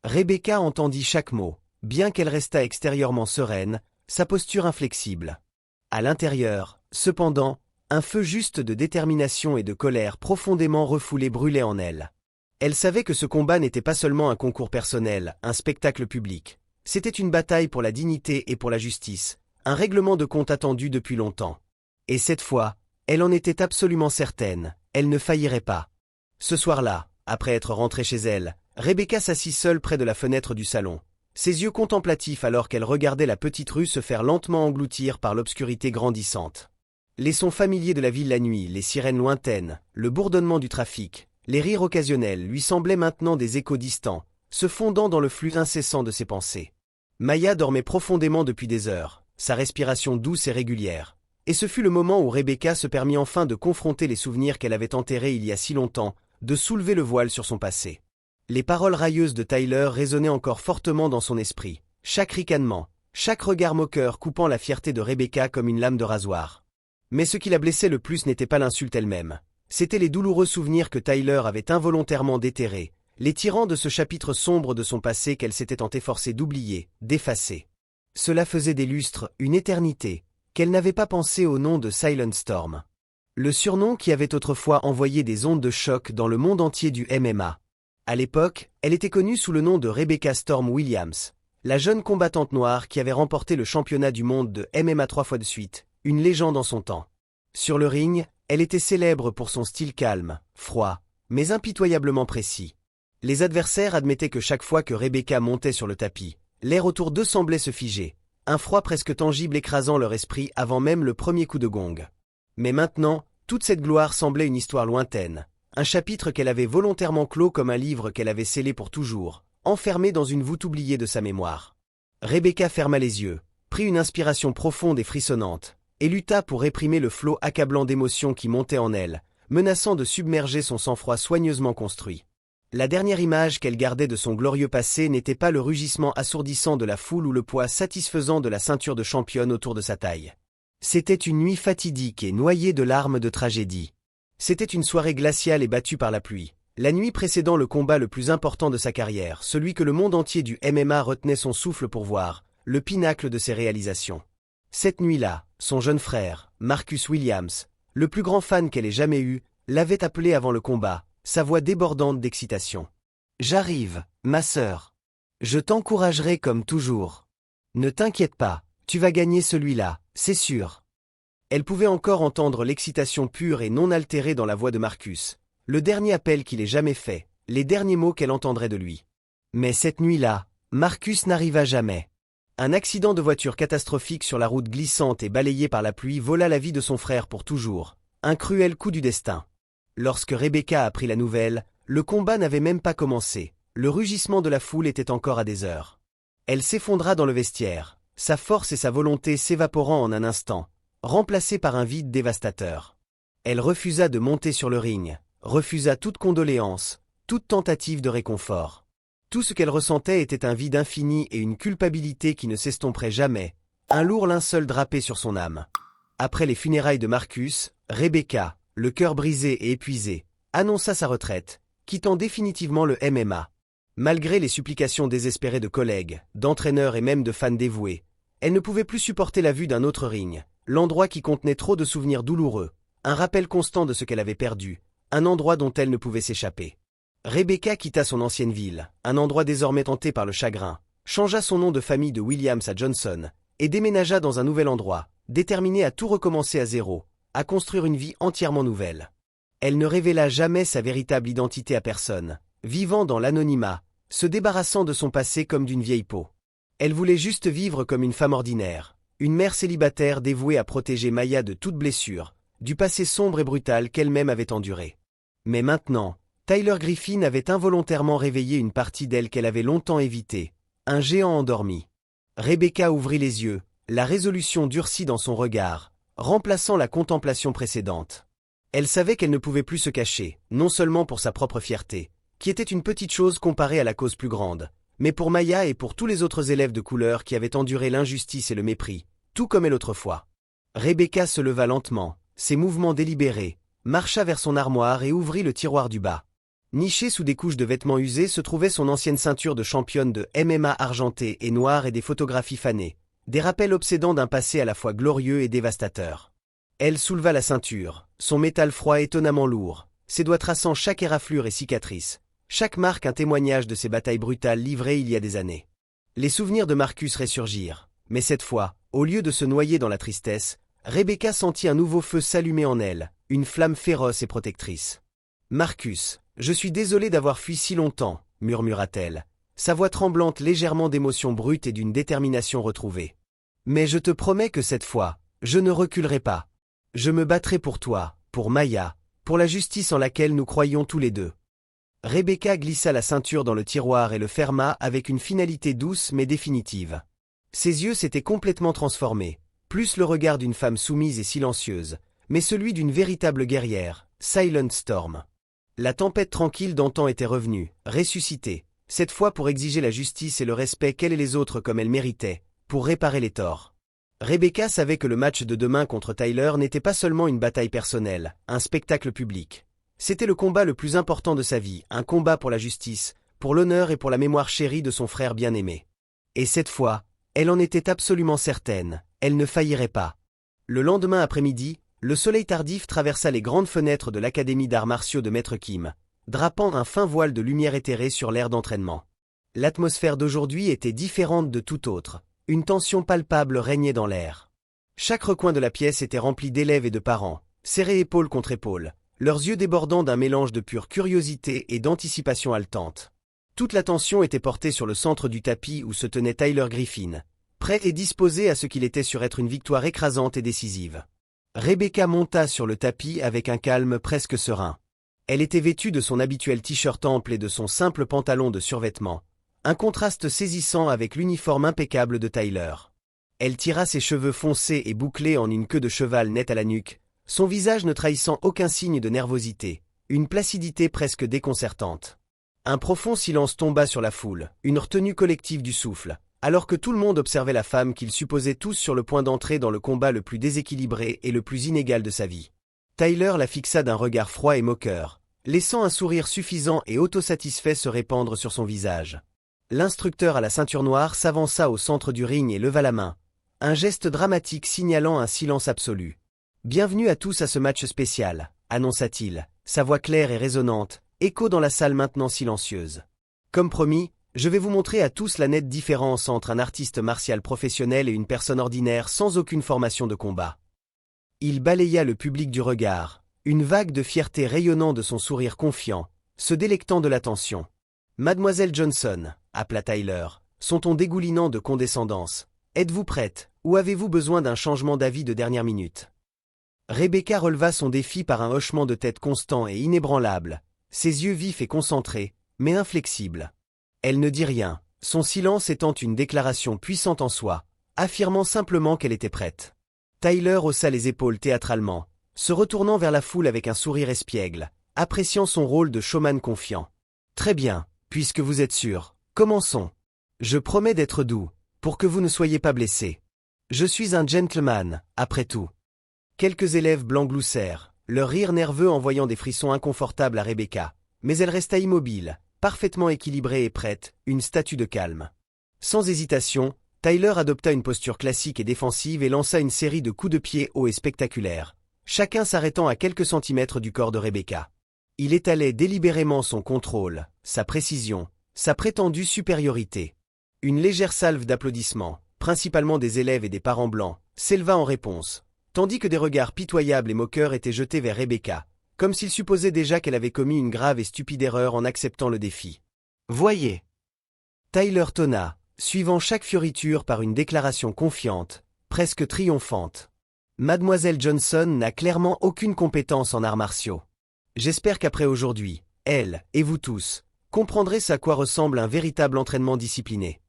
Rebecca entendit chaque mot, bien qu'elle restât extérieurement sereine, sa posture inflexible. À l'intérieur, cependant, un feu juste de détermination et de colère profondément refoulé brûlait en elle. Elle savait que ce combat n'était pas seulement un concours personnel, un spectacle public. C'était une bataille pour la dignité et pour la justice, un règlement de compte attendu depuis longtemps. Et cette fois, elle en était absolument certaine, elle ne faillirait pas. Ce soir-là, après être rentrée chez elle, Rebecca s'assit seule près de la fenêtre du salon, ses yeux contemplatifs alors qu'elle regardait la petite rue se faire lentement engloutir par l'obscurité grandissante. Les sons familiers de la ville la nuit, les sirènes lointaines, le bourdonnement du trafic, les rires occasionnels lui semblaient maintenant des échos distants, se fondant dans le flux incessant de ses pensées. Maya dormait profondément depuis des heures, sa respiration douce et régulière, et ce fut le moment où Rebecca se permit enfin de confronter les souvenirs qu'elle avait enterrés il y a si longtemps, de soulever le voile sur son passé. Les paroles railleuses de Tyler résonnaient encore fortement dans son esprit, chaque ricanement, chaque regard moqueur coupant la fierté de Rebecca comme une lame de rasoir. Mais ce qui la blessait le plus n'était pas l'insulte elle-même, c'étaient les douloureux souvenirs que Tyler avait involontairement déterrés, les tirant de ce chapitre sombre de son passé qu'elle s'était tant efforcée d'oublier, d'effacer. Cela faisait des lustres, une éternité, qu'elle n'avait pas pensé au nom de Silent Storm. Le surnom qui avait autrefois envoyé des ondes de choc dans le monde entier du MMA. À l'époque, elle était connue sous le nom de Rebecca Storm Williams, la jeune combattante noire qui avait remporté le championnat du monde de MMA 3 fois de suite, une légende en son temps. Sur le ring, elle était célèbre pour son style calme, froid, mais impitoyablement précis. Les adversaires admettaient que chaque fois que Rebecca montait sur le tapis, l'air autour d'eux semblait se figer, un froid presque tangible écrasant leur esprit avant même le premier coup de gong. Mais maintenant, toute cette gloire semblait une histoire lointaine, un chapitre qu'elle avait volontairement clos comme un livre qu'elle avait scellé pour toujours, enfermé dans une voûte oubliée de sa mémoire. Rebecca ferma les yeux, prit une inspiration profonde et frissonnante, et lutta pour réprimer le flot accablant d'émotions qui montait en elle, menaçant de submerger son sang-froid soigneusement construit. La dernière image qu'elle gardait de son glorieux passé n'était pas le rugissement assourdissant de la foule ou le poids satisfaisant de la ceinture de championne autour de sa taille. C'était une nuit fatidique et noyée de larmes de tragédie. C'était une soirée glaciale et battue par la pluie, la nuit précédant le combat le plus important de sa carrière, celui que le monde entier du MMA retenait son souffle pour voir, le pinacle de ses réalisations. Cette nuit-là, son jeune frère, Marcus Williams, le plus grand fan qu'elle ait jamais eu, l'avait appelé avant le combat, sa voix débordante d'excitation. « J'arrive, ma sœur. Je t'encouragerai comme toujours. Ne t'inquiète pas, tu vas gagner celui-là, c'est sûr. » Elle pouvait encore entendre l'excitation pure et non altérée dans la voix de Marcus, le dernier appel qu'il ait jamais fait, les derniers mots qu'elle entendrait de lui. Mais cette nuit-là, Marcus n'arriva jamais. Un accident de voiture catastrophique sur la route glissante et balayée par la pluie vola la vie de son frère pour toujours, un cruel coup du destin. Lorsque Rebecca apprit la nouvelle, le combat n'avait même pas commencé, le rugissement de la foule était encore à des heures. Elle s'effondra dans le vestiaire, sa force et sa volonté s'évaporant en un instant, remplacée par un vide dévastateur. Elle refusa de monter sur le ring, refusa toute condoléance, toute tentative de réconfort. Tout ce qu'elle ressentait était un vide infini et une culpabilité qui ne s'estomperait jamais, un lourd linceul drapé sur son âme. Après les funérailles de Marcus, Rebecca, le cœur brisé et épuisé, annonça sa retraite, quittant définitivement le MMA. Malgré les supplications désespérées de collègues, d'entraîneurs et même de fans dévoués, elle ne pouvait plus supporter la vue d'un autre ring, l'endroit qui contenait trop de souvenirs douloureux, un rappel constant de ce qu'elle avait perdu, un endroit dont elle ne pouvait s'échapper. Rebecca quitta son ancienne ville, un endroit désormais hanté par le chagrin, changea son nom de famille de Williams à Johnson, et déménagea dans un nouvel endroit, déterminée à tout recommencer à zéro, à construire une vie entièrement nouvelle. Elle ne révéla jamais sa véritable identité à personne, vivant dans l'anonymat, se débarrassant de son passé comme d'une vieille peau. Elle voulait juste vivre comme une femme ordinaire, une mère célibataire dévouée à protéger Maya de toute blessure, du passé sombre et brutal qu'elle-même avait enduré. Mais maintenant, Tyler Griffin avait involontairement réveillé une partie d'elle qu'elle avait longtemps évitée, un géant endormi. Rebecca ouvrit les yeux, la résolution durcie dans son regard, remplaçant la contemplation précédente. Elle savait qu'elle ne pouvait plus se cacher, non seulement pour sa propre fierté, qui était une petite chose comparée à la cause plus grande, mais pour Maya et pour tous les autres élèves de couleur qui avaient enduré l'injustice et le mépris, tout comme elle autrefois. Rebecca se leva lentement, ses mouvements délibérés, marcha vers son armoire et ouvrit le tiroir du bas. Nichée sous des couches de vêtements usés se trouvait son ancienne ceinture de championne de MMA argentée et noire et des photographies fanées, des rappels obsédants d'un passé à la fois glorieux et dévastateur. Elle souleva la ceinture, son métal froid étonnamment lourd, ses doigts traçant chaque éraflure et cicatrice, chaque marque un témoignage de ces batailles brutales livrées il y a des années. Les souvenirs de Marcus ressurgirent, mais cette fois, au lieu de se noyer dans la tristesse, Rebecca sentit un nouveau feu s'allumer en elle, une flamme féroce et protectrice. « Marcus, je suis désolée d'avoir fui si longtemps, » murmura-t-elle, sa voix tremblante légèrement d'émotions brutes et d'une détermination retrouvée. « Mais je te promets que cette fois, je ne reculerai pas. Je me battrai pour toi, pour Maya, pour la justice en laquelle nous croyions tous les deux. » Rebecca glissa la ceinture dans le tiroir et le ferma avec une finalité douce mais définitive. Ses yeux s'étaient complètement transformés, plus le regard d'une femme soumise et silencieuse, mais celui d'une véritable guerrière, Silent Storm. La tempête tranquille d'antan était revenue, ressuscitée, cette fois pour exiger la justice et le respect qu'elle et les autres comme elle méritaient, pour réparer les torts. Rebecca savait que le match de demain contre Tyler n'était pas seulement une bataille personnelle, un spectacle public. C'était le combat le plus important de sa vie, un combat pour la justice, pour l'honneur et pour la mémoire chérie de son frère bien-aimé. Et cette fois, elle en était absolument certaine, elle ne faillirait pas. Le lendemain après-midi, le soleil tardif traversa les grandes fenêtres de l'Académie d'arts martiaux de Maître Kim, drapant un fin voile de lumière éthérée sur l'aire d'entraînement. L'atmosphère d'aujourd'hui était différente de toute autre, une tension palpable régnait dans l'air. Chaque recoin de la pièce était rempli d'élèves et de parents, serrés épaule contre épaule, leurs yeux débordant d'un mélange de pure curiosité et d'anticipation haletante. Toute l'attention était portée sur le centre du tapis où se tenait Tyler Griffin, prêt et disposé à ce qu'il était sur être une victoire écrasante et décisive. Rebecca monta sur le tapis avec un calme presque serein. Elle était vêtue de son habituel t-shirt ample et de son simple pantalon de survêtement, un contraste saisissant avec l'uniforme impeccable de Tyler. Elle tira ses cheveux foncés et bouclés en une queue de cheval nette à la nuque, son visage ne trahissant aucun signe de nervosité, une placidité presque déconcertante. Un profond silence tomba sur la foule, une retenue collective du souffle, alors que tout le monde observait la femme qu'ils supposaient tous sur le point d'entrer dans le combat le plus déséquilibré et le plus inégal de sa vie. Tyler la fixa d'un regard froid et moqueur, laissant un sourire suffisant et autosatisfait se répandre sur son visage. L'instructeur à la ceinture noire s'avança au centre du ring et leva la main, un geste dramatique signalant un silence absolu. « Bienvenue à tous à ce match spécial », annonça-t-il, sa voix claire et résonnante, écho dans la salle maintenant silencieuse. Comme promis, je vais vous montrer à tous la nette différence entre un artiste martial professionnel et une personne ordinaire sans aucune formation de combat. Il balaya le public du regard, une vague de fierté rayonnant de son sourire confiant, se délectant de l'attention. « Mademoiselle Johnson », appela Tyler, son ton dégoulinant de condescendance. « Êtes-vous prête, ou avez-vous besoin d'un changement d'avis de dernière minute ?» Rebecca releva son défi par un hochement de tête constant et inébranlable, ses yeux vifs et concentrés, mais inflexibles. Elle ne dit rien, son silence étant une déclaration puissante en soi, affirmant simplement qu'elle était prête. Tyler haussa les épaules théâtralement, se retournant vers la foule avec un sourire espiègle, appréciant son rôle de showman confiant. « Très bien, puisque vous êtes sûr, commençons. Je promets d'être doux, pour que vous ne soyez pas blessés. Je suis un gentleman, après tout. » Quelques élèves blancs gloussèrent, leur rire nerveux envoyant des frissons inconfortables à Rebecca, mais elle resta immobile, parfaitement équilibrée et prête, une statue de calme. Sans hésitation, Tyler adopta une posture classique et défensive et lança une série de coups de pied hauts et spectaculaires, chacun s'arrêtant à quelques centimètres du corps de Rebecca. Il étalait délibérément son contrôle, sa précision, sa prétendue supériorité. Une légère salve d'applaudissements, principalement des élèves et des parents blancs, s'éleva en réponse, tandis que des regards pitoyables et moqueurs étaient jetés vers Rebecca, comme s'ils supposaient déjà qu'elle avait commis une grave et stupide erreur en acceptant le défi. « Voyez !» Tyler tonna, suivant chaque fioriture par une déclaration confiante, presque triomphante. « Mademoiselle Johnson n'a clairement aucune compétence en arts martiaux. J'espère qu'après aujourd'hui, elle, et vous tous, comprendrez à quoi ressemble un véritable entraînement discipliné. »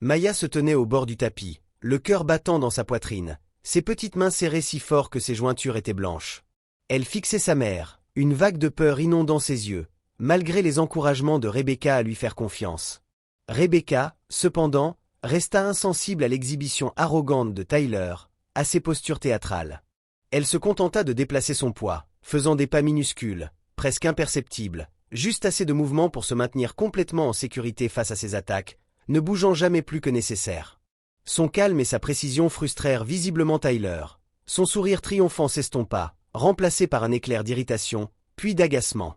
Maya se tenait au bord du tapis, le cœur battant dans sa poitrine, ses petites mains serrées si fort que ses jointures étaient blanches. Elle fixait sa mère, une vague de peur inondant ses yeux, malgré les encouragements de Rebecca à lui faire confiance. Rebecca, cependant, resta insensible à l'exhibition arrogante de Tyler, à ses postures théâtrales. Elle se contenta de déplacer son poids, faisant des pas minuscules, presque imperceptibles, juste assez de mouvement pour se maintenir complètement en sécurité face à ses attaques, ne bougeant jamais plus que nécessaire. Son calme et sa précision frustrèrent visiblement Tyler. Son sourire triomphant s'estompa, remplacé par un éclair d'irritation, puis d'agacement.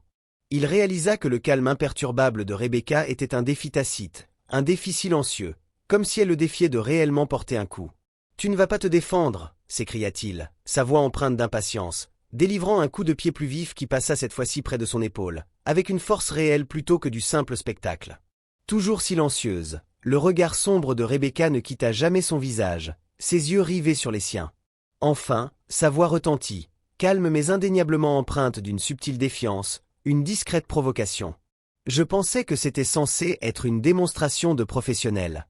Il réalisa que le calme imperturbable de Rebecca était un défi tacite, un défi silencieux, comme si elle le défiait de réellement porter un coup. « Tu ne vas pas te défendre !» s'écria-t-il, sa voix empreinte d'impatience, délivrant un coup de pied plus vif qui passa cette fois-ci près de son épaule, avec une force réelle plutôt que du simple spectacle. Toujours silencieuse, le regard sombre de Rebecca ne quitta jamais son visage, ses yeux rivés sur les siens. Enfin, sa voix retentit, calme mais indéniablement empreinte d'une subtile défiance, une discrète provocation. « Je pensais que c'était censé être une démonstration de professionnel.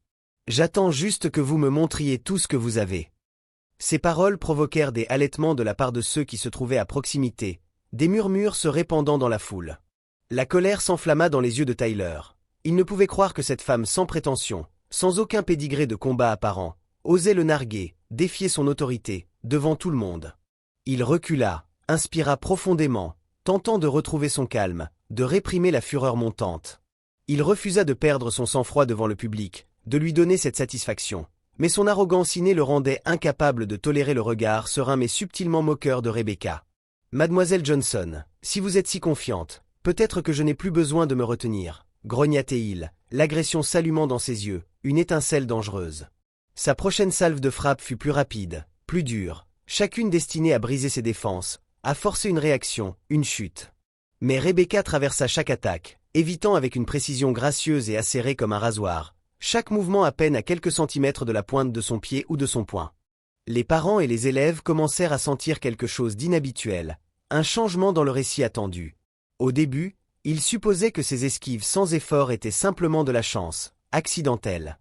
J'attends juste que vous me montriez tout ce que vous avez. » Ces paroles provoquèrent des halètements de la part de ceux qui se trouvaient à proximité, des murmures se répandant dans la foule. La colère s'enflamma dans les yeux de Tyler. Il ne pouvait croire que cette femme sans prétention, sans aucun pédigré de combat apparent, osait le narguer, défier son autorité, devant tout le monde. Il recula, inspira profondément, tentant de retrouver son calme, de réprimer la fureur montante. Il refusa de perdre son sang-froid devant le public, de lui donner cette satisfaction. Mais son arrogance innée le rendait incapable de tolérer le regard serein mais subtilement moqueur de Rebecca. « Mademoiselle Johnson, si vous êtes si confiante, peut-être que je n'ai plus besoin de me retenir, » grogna-t-il, l'agression s'allumant dans ses yeux, une étincelle dangereuse. Sa prochaine salve de frappe fut plus rapide, plus dure, chacune destinée à briser ses défenses, à forcer une réaction, une chute. Mais Rebecca traversa chaque attaque, évitant avec une précision gracieuse et acérée comme un rasoir, chaque mouvement à peine à quelques centimètres de la pointe de son pied ou de son poing. Les parents et les élèves commencèrent à sentir quelque chose d'inhabituel, un changement dans le récit attendu. Au début, ils supposaient que ces esquives sans effort étaient simplement de la chance, accidentelle.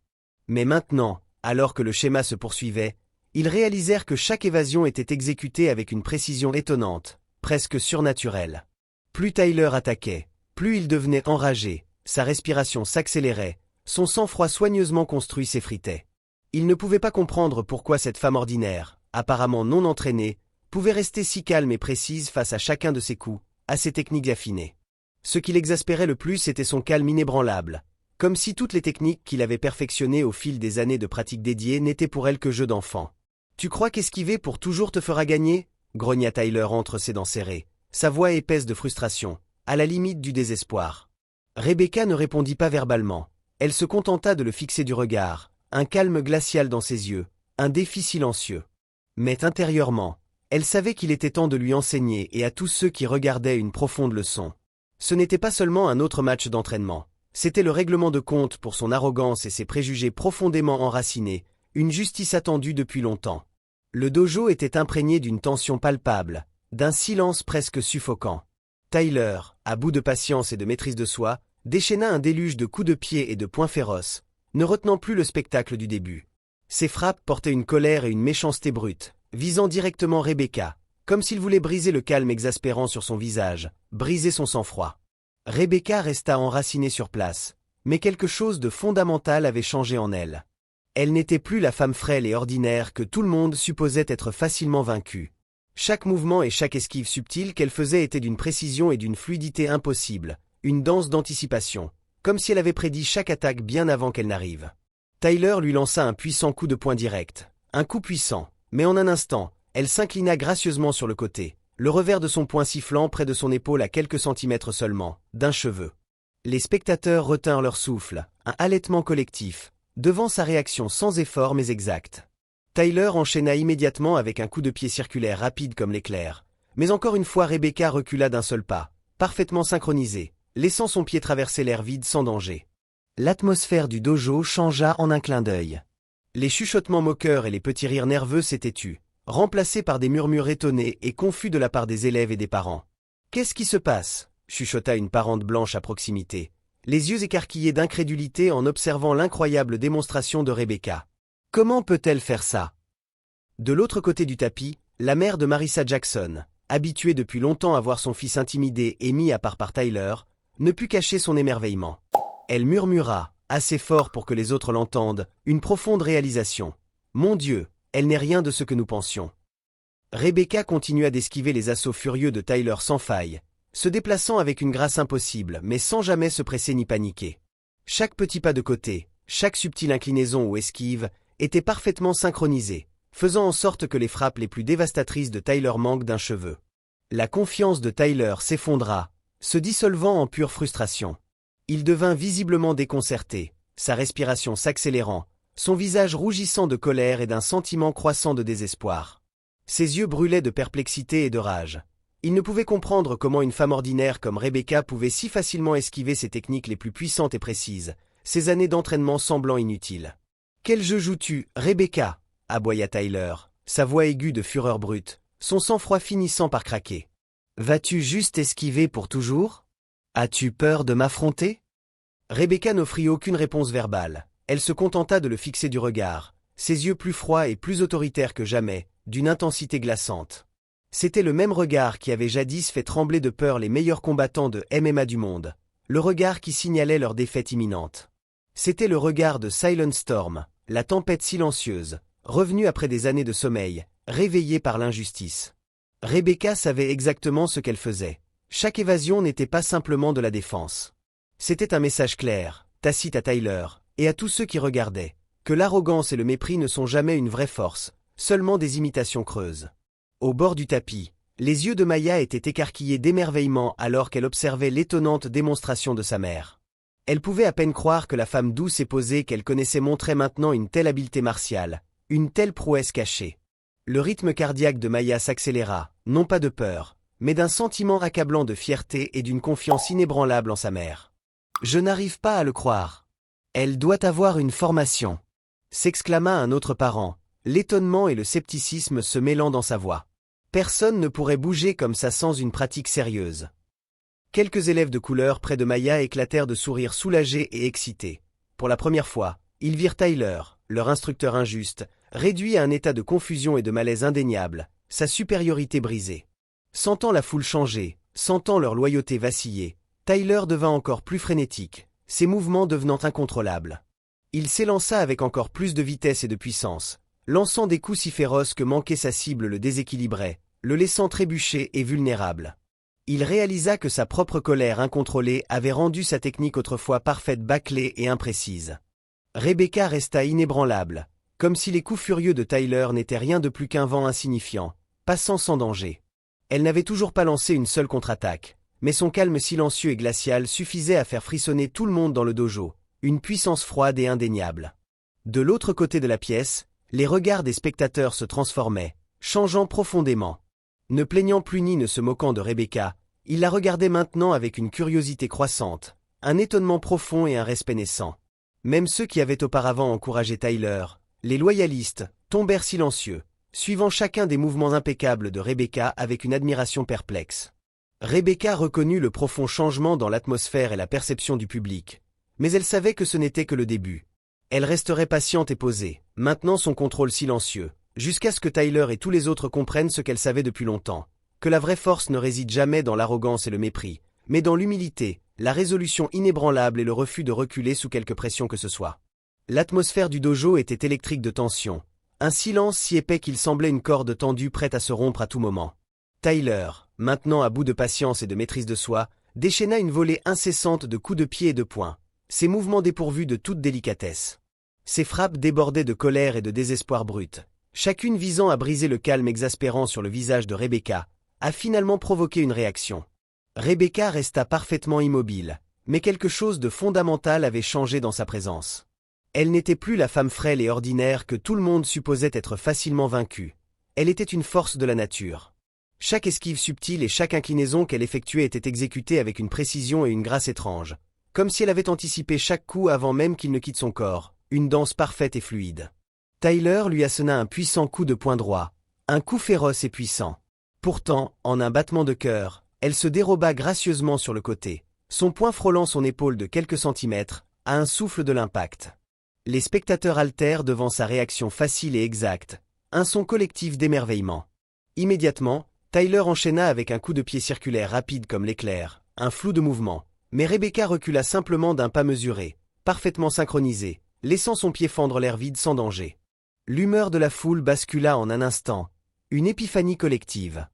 Mais maintenant, alors que le schéma se poursuivait, ils réalisèrent que chaque évasion était exécutée avec une précision étonnante, presque surnaturelle. Plus Tyler attaquait, plus il devenait enragé, sa respiration s'accélérait, son sang-froid soigneusement construit s'effritait. Il ne pouvait pas comprendre pourquoi cette femme ordinaire, apparemment non entraînée, pouvait rester si calme et précise face à chacun de ses coups, à ses techniques affinées. Ce qui l'exaspérait le plus était son calme inébranlable, comme si toutes les techniques qu'il avait perfectionnées au fil des années de pratique dédiée n'étaient pour elle que jeux d'enfant. « Tu crois qu'esquiver pour toujours te fera gagner ?» grogna Tyler entre ses dents serrées, sa voix épaisse de frustration, à la limite du désespoir. Rebecca ne répondit pas verbalement. Elle se contenta de le fixer du regard, un calme glacial dans ses yeux, un défi silencieux. Mais intérieurement, elle savait qu'il était temps de lui enseigner et à tous ceux qui regardaient une profonde leçon. Ce n'était pas seulement un autre match d'entraînement, c'était le règlement de compte pour son arrogance et ses préjugés profondément enracinés, une justice attendue depuis longtemps. Le dojo était imprégné d'une tension palpable, d'un silence presque suffocant. Tyler, à bout de patience et de maîtrise de soi, déchaîna un déluge de coups de pied et de poings féroces, ne retenant plus le spectacle du début. Ses frappes portaient une colère et une méchanceté brute, visant directement Rebecca, comme s'il voulait briser le calme exaspérant sur son visage, briser son sang-froid. Rebecca resta enracinée sur place, mais quelque chose de fondamental avait changé en elle. Elle n'était plus la femme frêle et ordinaire que tout le monde supposait être facilement vaincue. Chaque mouvement et chaque esquive subtile qu'elle faisait était d'une précision et d'une fluidité impossibles, une danse d'anticipation, comme si elle avait prédit chaque attaque bien avant qu'elle n'arrive. Tyler lui lança un puissant coup de poing direct, un coup puissant, mais en un instant, elle s'inclina gracieusement sur le côté, le revers de son poing sifflant près de son épaule à quelques centimètres seulement, d'un cheveu. Les spectateurs retinrent leur souffle, un halètement collectif, devant sa réaction sans effort mais exacte. Tyler enchaîna immédiatement avec un coup de pied circulaire rapide comme l'éclair, mais encore une fois Rebecca recula d'un seul pas, parfaitement synchronisé, laissant son pied traverser l'air vide sans danger. L'atmosphère du dojo changea en un clin d'œil. Les chuchotements moqueurs et les petits rires nerveux s'étaient tus, remplacés par des murmures étonnés et confus de la part des élèves et des parents. « Qu'est-ce qui se passe ?» chuchota une parente blanche à proximité, les yeux écarquillés d'incrédulité en observant l'incroyable démonstration de Rebecca. « Comment peut-elle faire ça ?» De l'autre côté du tapis, la mère de Marissa Jackson, habituée depuis longtemps à voir son fils intimidé et mis à part par Tyler, ne put cacher son émerveillement. Elle murmura, assez fort pour que les autres l'entendent, une profonde réalisation. Mon Dieu, elle n'est rien de ce que nous pensions. Rebecca continua d'esquiver les assauts furieux de Tyler sans faille, se déplaçant avec une grâce impossible mais sans jamais se presser ni paniquer. Chaque petit pas de côté, chaque subtile inclinaison ou esquive, était parfaitement synchronisé, faisant en sorte que les frappes les plus dévastatrices de Tyler manquent d'un cheveu. La confiance de Tyler s'effondra, se dissolvant en pure frustration. Il devint visiblement déconcerté, sa respiration s'accélérant, son visage rougissant de colère et d'un sentiment croissant de désespoir. Ses yeux brûlaient de perplexité et de rage. Il ne pouvait comprendre comment une femme ordinaire comme Rebecca pouvait si facilement esquiver ses techniques les plus puissantes et précises, ses années d'entraînement semblant inutiles. « Quel jeu joues-tu, Rebecca » aboya Tyler, sa voix aiguë de fureur brute, son sang-froid finissant par craquer. « Vas-tu juste esquiver pour toujours ? As-tu peur de m'affronter » Rebecca n'offrit aucune réponse verbale. Elle se contenta de le fixer du regard, ses yeux plus froids et plus autoritaires que jamais, d'une intensité glaçante. C'était le même regard qui avait jadis fait trembler de peur les meilleurs combattants de MMA du monde, le regard qui signalait leur défaite imminente. C'était le regard de Silent Storm, la tempête silencieuse, revenue après des années de sommeil, réveillée par l'injustice. Rebecca savait exactement ce qu'elle faisait. Chaque évasion n'était pas simplement de la défense. C'était un message clair, tacite à Tyler, et à tous ceux qui regardaient, que l'arrogance et le mépris ne sont jamais une vraie force, seulement des imitations creuses. Au bord du tapis, les yeux de Maya étaient écarquillés d'émerveillement alors qu'elle observait l'étonnante démonstration de sa mère. Elle pouvait à peine croire que la femme douce et posée qu'elle connaissait montrait maintenant une telle habileté martiale, une telle prouesse cachée. Le rythme cardiaque de Maya s'accéléra, non pas de peur, mais d'un sentiment accablant de fierté et d'une confiance inébranlable en sa mère. « Je n'arrive pas à le croire. Elle doit avoir une formation », s'exclama un autre parent, l'étonnement et le scepticisme se mêlant dans sa voix. Personne ne pourrait bouger comme ça sans une pratique sérieuse. Quelques élèves de couleur près de Maya éclatèrent de sourires soulagés et excités. Pour la première fois, ils virent Tyler, leur instructeur injuste, réduit à un état de confusion et de malaise indéniable, sa supériorité brisée. Sentant la foule changer, sentant leur loyauté vaciller, Tyler devint encore plus frénétique, ses mouvements devenant incontrôlables. Il s'élança avec encore plus de vitesse et de puissance, lançant des coups si féroces que manquer sa cible le déséquilibrait, le laissant trébucher et vulnérable. Il réalisa que sa propre colère incontrôlée avait rendu sa technique autrefois parfaite bâclée et imprécise. Rebecca resta inébranlable, comme si les coups furieux de Tyler n'étaient rien de plus qu'un vent insignifiant, passant sans danger. Elle n'avait toujours pas lancé une seule contre-attaque, mais son calme silencieux et glacial suffisait à faire frissonner tout le monde dans le dojo, une puissance froide et indéniable. De l'autre côté de la pièce, les regards des spectateurs se transformaient, changeant profondément. Ne plaignant plus ni ne se moquant de Rebecca, ils la regardaient maintenant avec une curiosité croissante, un étonnement profond et un respect naissant. Même ceux qui avaient auparavant encouragé Tyler, les loyalistes, tombèrent silencieux, suivant chacun des mouvements impeccables de Rebecca avec une admiration perplexe. Rebecca reconnut le profond changement dans l'atmosphère et la perception du public, mais elle savait que ce n'était que le début. Elle resterait patiente et posée, maintenant son contrôle silencieux, jusqu'à ce que Tyler et tous les autres comprennent ce qu'elle savait depuis longtemps, que la vraie force ne réside jamais dans l'arrogance et le mépris, mais dans l'humilité, la résolution inébranlable et le refus de reculer sous quelque pression que ce soit. L'atmosphère du dojo était électrique de tension, un silence si épais qu'il semblait une corde tendue prête à se rompre à tout moment. Tyler, maintenant à bout de patience et de maîtrise de soi, déchaîna une volée incessante de coups de pied et de poing, ses mouvements dépourvus de toute délicatesse. Ses frappes débordaient de colère et de désespoir brut, chacune visant à briser le calme exaspérant sur le visage de Rebecca, a finalement provoqué une réaction. Rebecca resta parfaitement immobile, mais quelque chose de fondamental avait changé dans sa présence. Elle n'était plus la femme frêle et ordinaire que tout le monde supposait être facilement vaincue. Elle était une force de la nature. Chaque esquive subtile et chaque inclinaison qu'elle effectuait était exécutée avec une précision et une grâce étranges, comme si elle avait anticipé chaque coup avant même qu'il ne quitte son corps, une danse parfaite et fluide. Tyler lui assena un puissant coup de poing droit, un coup féroce et puissant. Pourtant, en un battement de cœur, elle se déroba gracieusement sur le côté, son poing frôlant son épaule de quelques centimètres, à un souffle de l'impact. Les spectateurs altèrent devant sa réaction facile et exacte, un son collectif d'émerveillement. Immédiatement, Tyler enchaîna avec un coup de pied circulaire rapide comme l'éclair, un flou de mouvement, mais Rebecca recula simplement d'un pas mesuré, parfaitement synchronisé, laissant son pied fendre l'air vide sans danger. L'humeur de la foule bascula en un instant, une épiphanie collective.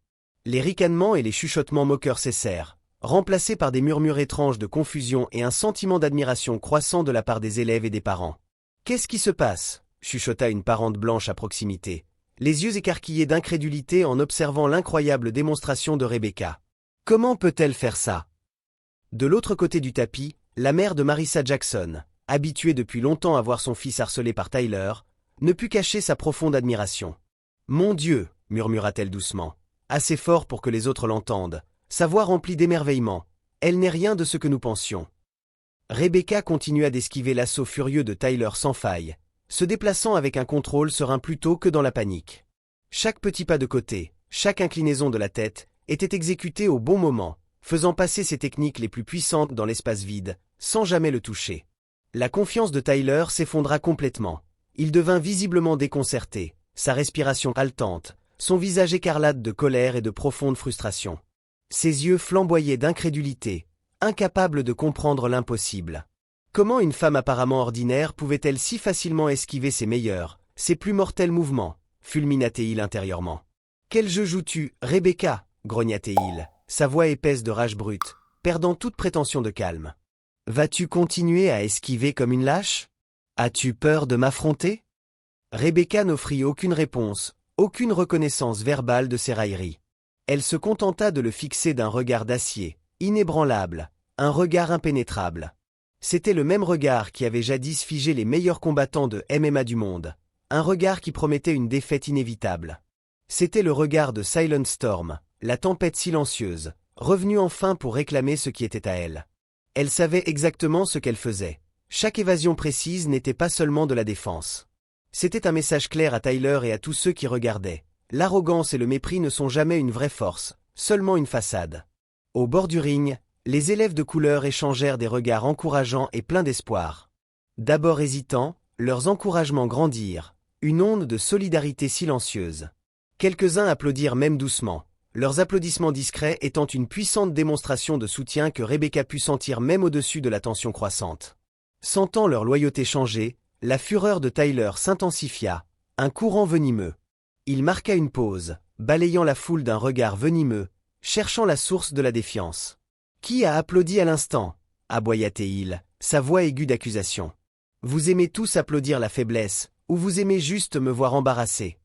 Les ricanements et les chuchotements moqueurs cessèrent, remplacés par des murmures étranges de confusion et un sentiment d'admiration croissant de la part des élèves et des parents. « Qu'est-ce qui se passe » chuchota une parente blanche à proximité, les yeux écarquillés d'incrédulité en observant l'incroyable démonstration de Rebecca. « Comment peut-elle faire ça ?» De l'autre côté du tapis, la mère de Marissa Jackson, habituée depuis longtemps à voir son fils harcelé par Tyler, ne put cacher sa profonde admiration. « Mon Dieu » murmura-t-elle doucement, assez fort pour que les autres l'entendent, sa voix remplie d'émerveillement. « Elle n'est rien de ce que nous pensions. » Rebecca continua d'esquiver l'assaut furieux de Tyler sans faille, se déplaçant avec un contrôle serein plutôt que dans la panique. Chaque petit pas de côté, chaque inclinaison de la tête, était exécutée au bon moment, faisant passer ses techniques les plus puissantes dans l'espace vide, sans jamais le toucher. La confiance de Tyler s'effondra complètement. Il devint visiblement déconcerté, sa respiration haletante, son visage écarlate de colère et de profonde frustration. Ses yeux flamboyaient d'incrédulité, incapable de comprendre l'impossible. Comment une femme apparemment ordinaire pouvait-elle si facilement esquiver ses meilleurs, ses plus mortels mouvements, fulmina-t-il intérieurement. « Quel jeu joues-tu, Rebecca » grogna-t-il, sa voix épaisse de rage brute, perdant toute prétention de calme. « Vas-tu continuer à esquiver comme une lâche? As-tu peur de m'affronter » Rebecca n'offrit aucune réponse, aucune reconnaissance verbale de ses railleries. Elle se contenta de le fixer d'un regard d'acier, inébranlable, un regard impénétrable. C'était le même regard qui avait jadis figé les meilleurs combattants de MMA du monde, un regard qui promettait une défaite inévitable. C'était le regard de Silent Storm, la tempête silencieuse, revenue enfin pour réclamer ce qui était à elle. Elle savait exactement ce qu'elle faisait. Chaque évasion précise n'était pas seulement de la défense. C'était un message clair à Tyler et à tous ceux qui regardaient. L'arrogance et le mépris ne sont jamais une vraie force, seulement une façade. Au bord du ring, les élèves de couleur échangèrent des regards encourageants et pleins d'espoir. D'abord hésitants, leurs encouragements grandirent, une onde de solidarité silencieuse. Quelques-uns applaudirent même doucement, leurs applaudissements discrets étant une puissante démonstration de soutien que Rebecca put sentir même au-dessus de la tension croissante. Sentant leur loyauté changer, la fureur de Tyler s'intensifia, un courant venimeux. Il marqua une pause, balayant la foule d'un regard venimeux, cherchant la source de la défiance. « Qui a applaudi à l'instant » aboya-t-il, sa voix aiguë d'accusation. « Vous aimez tous applaudir la faiblesse, ou vous aimez juste me voir embarrassé ?»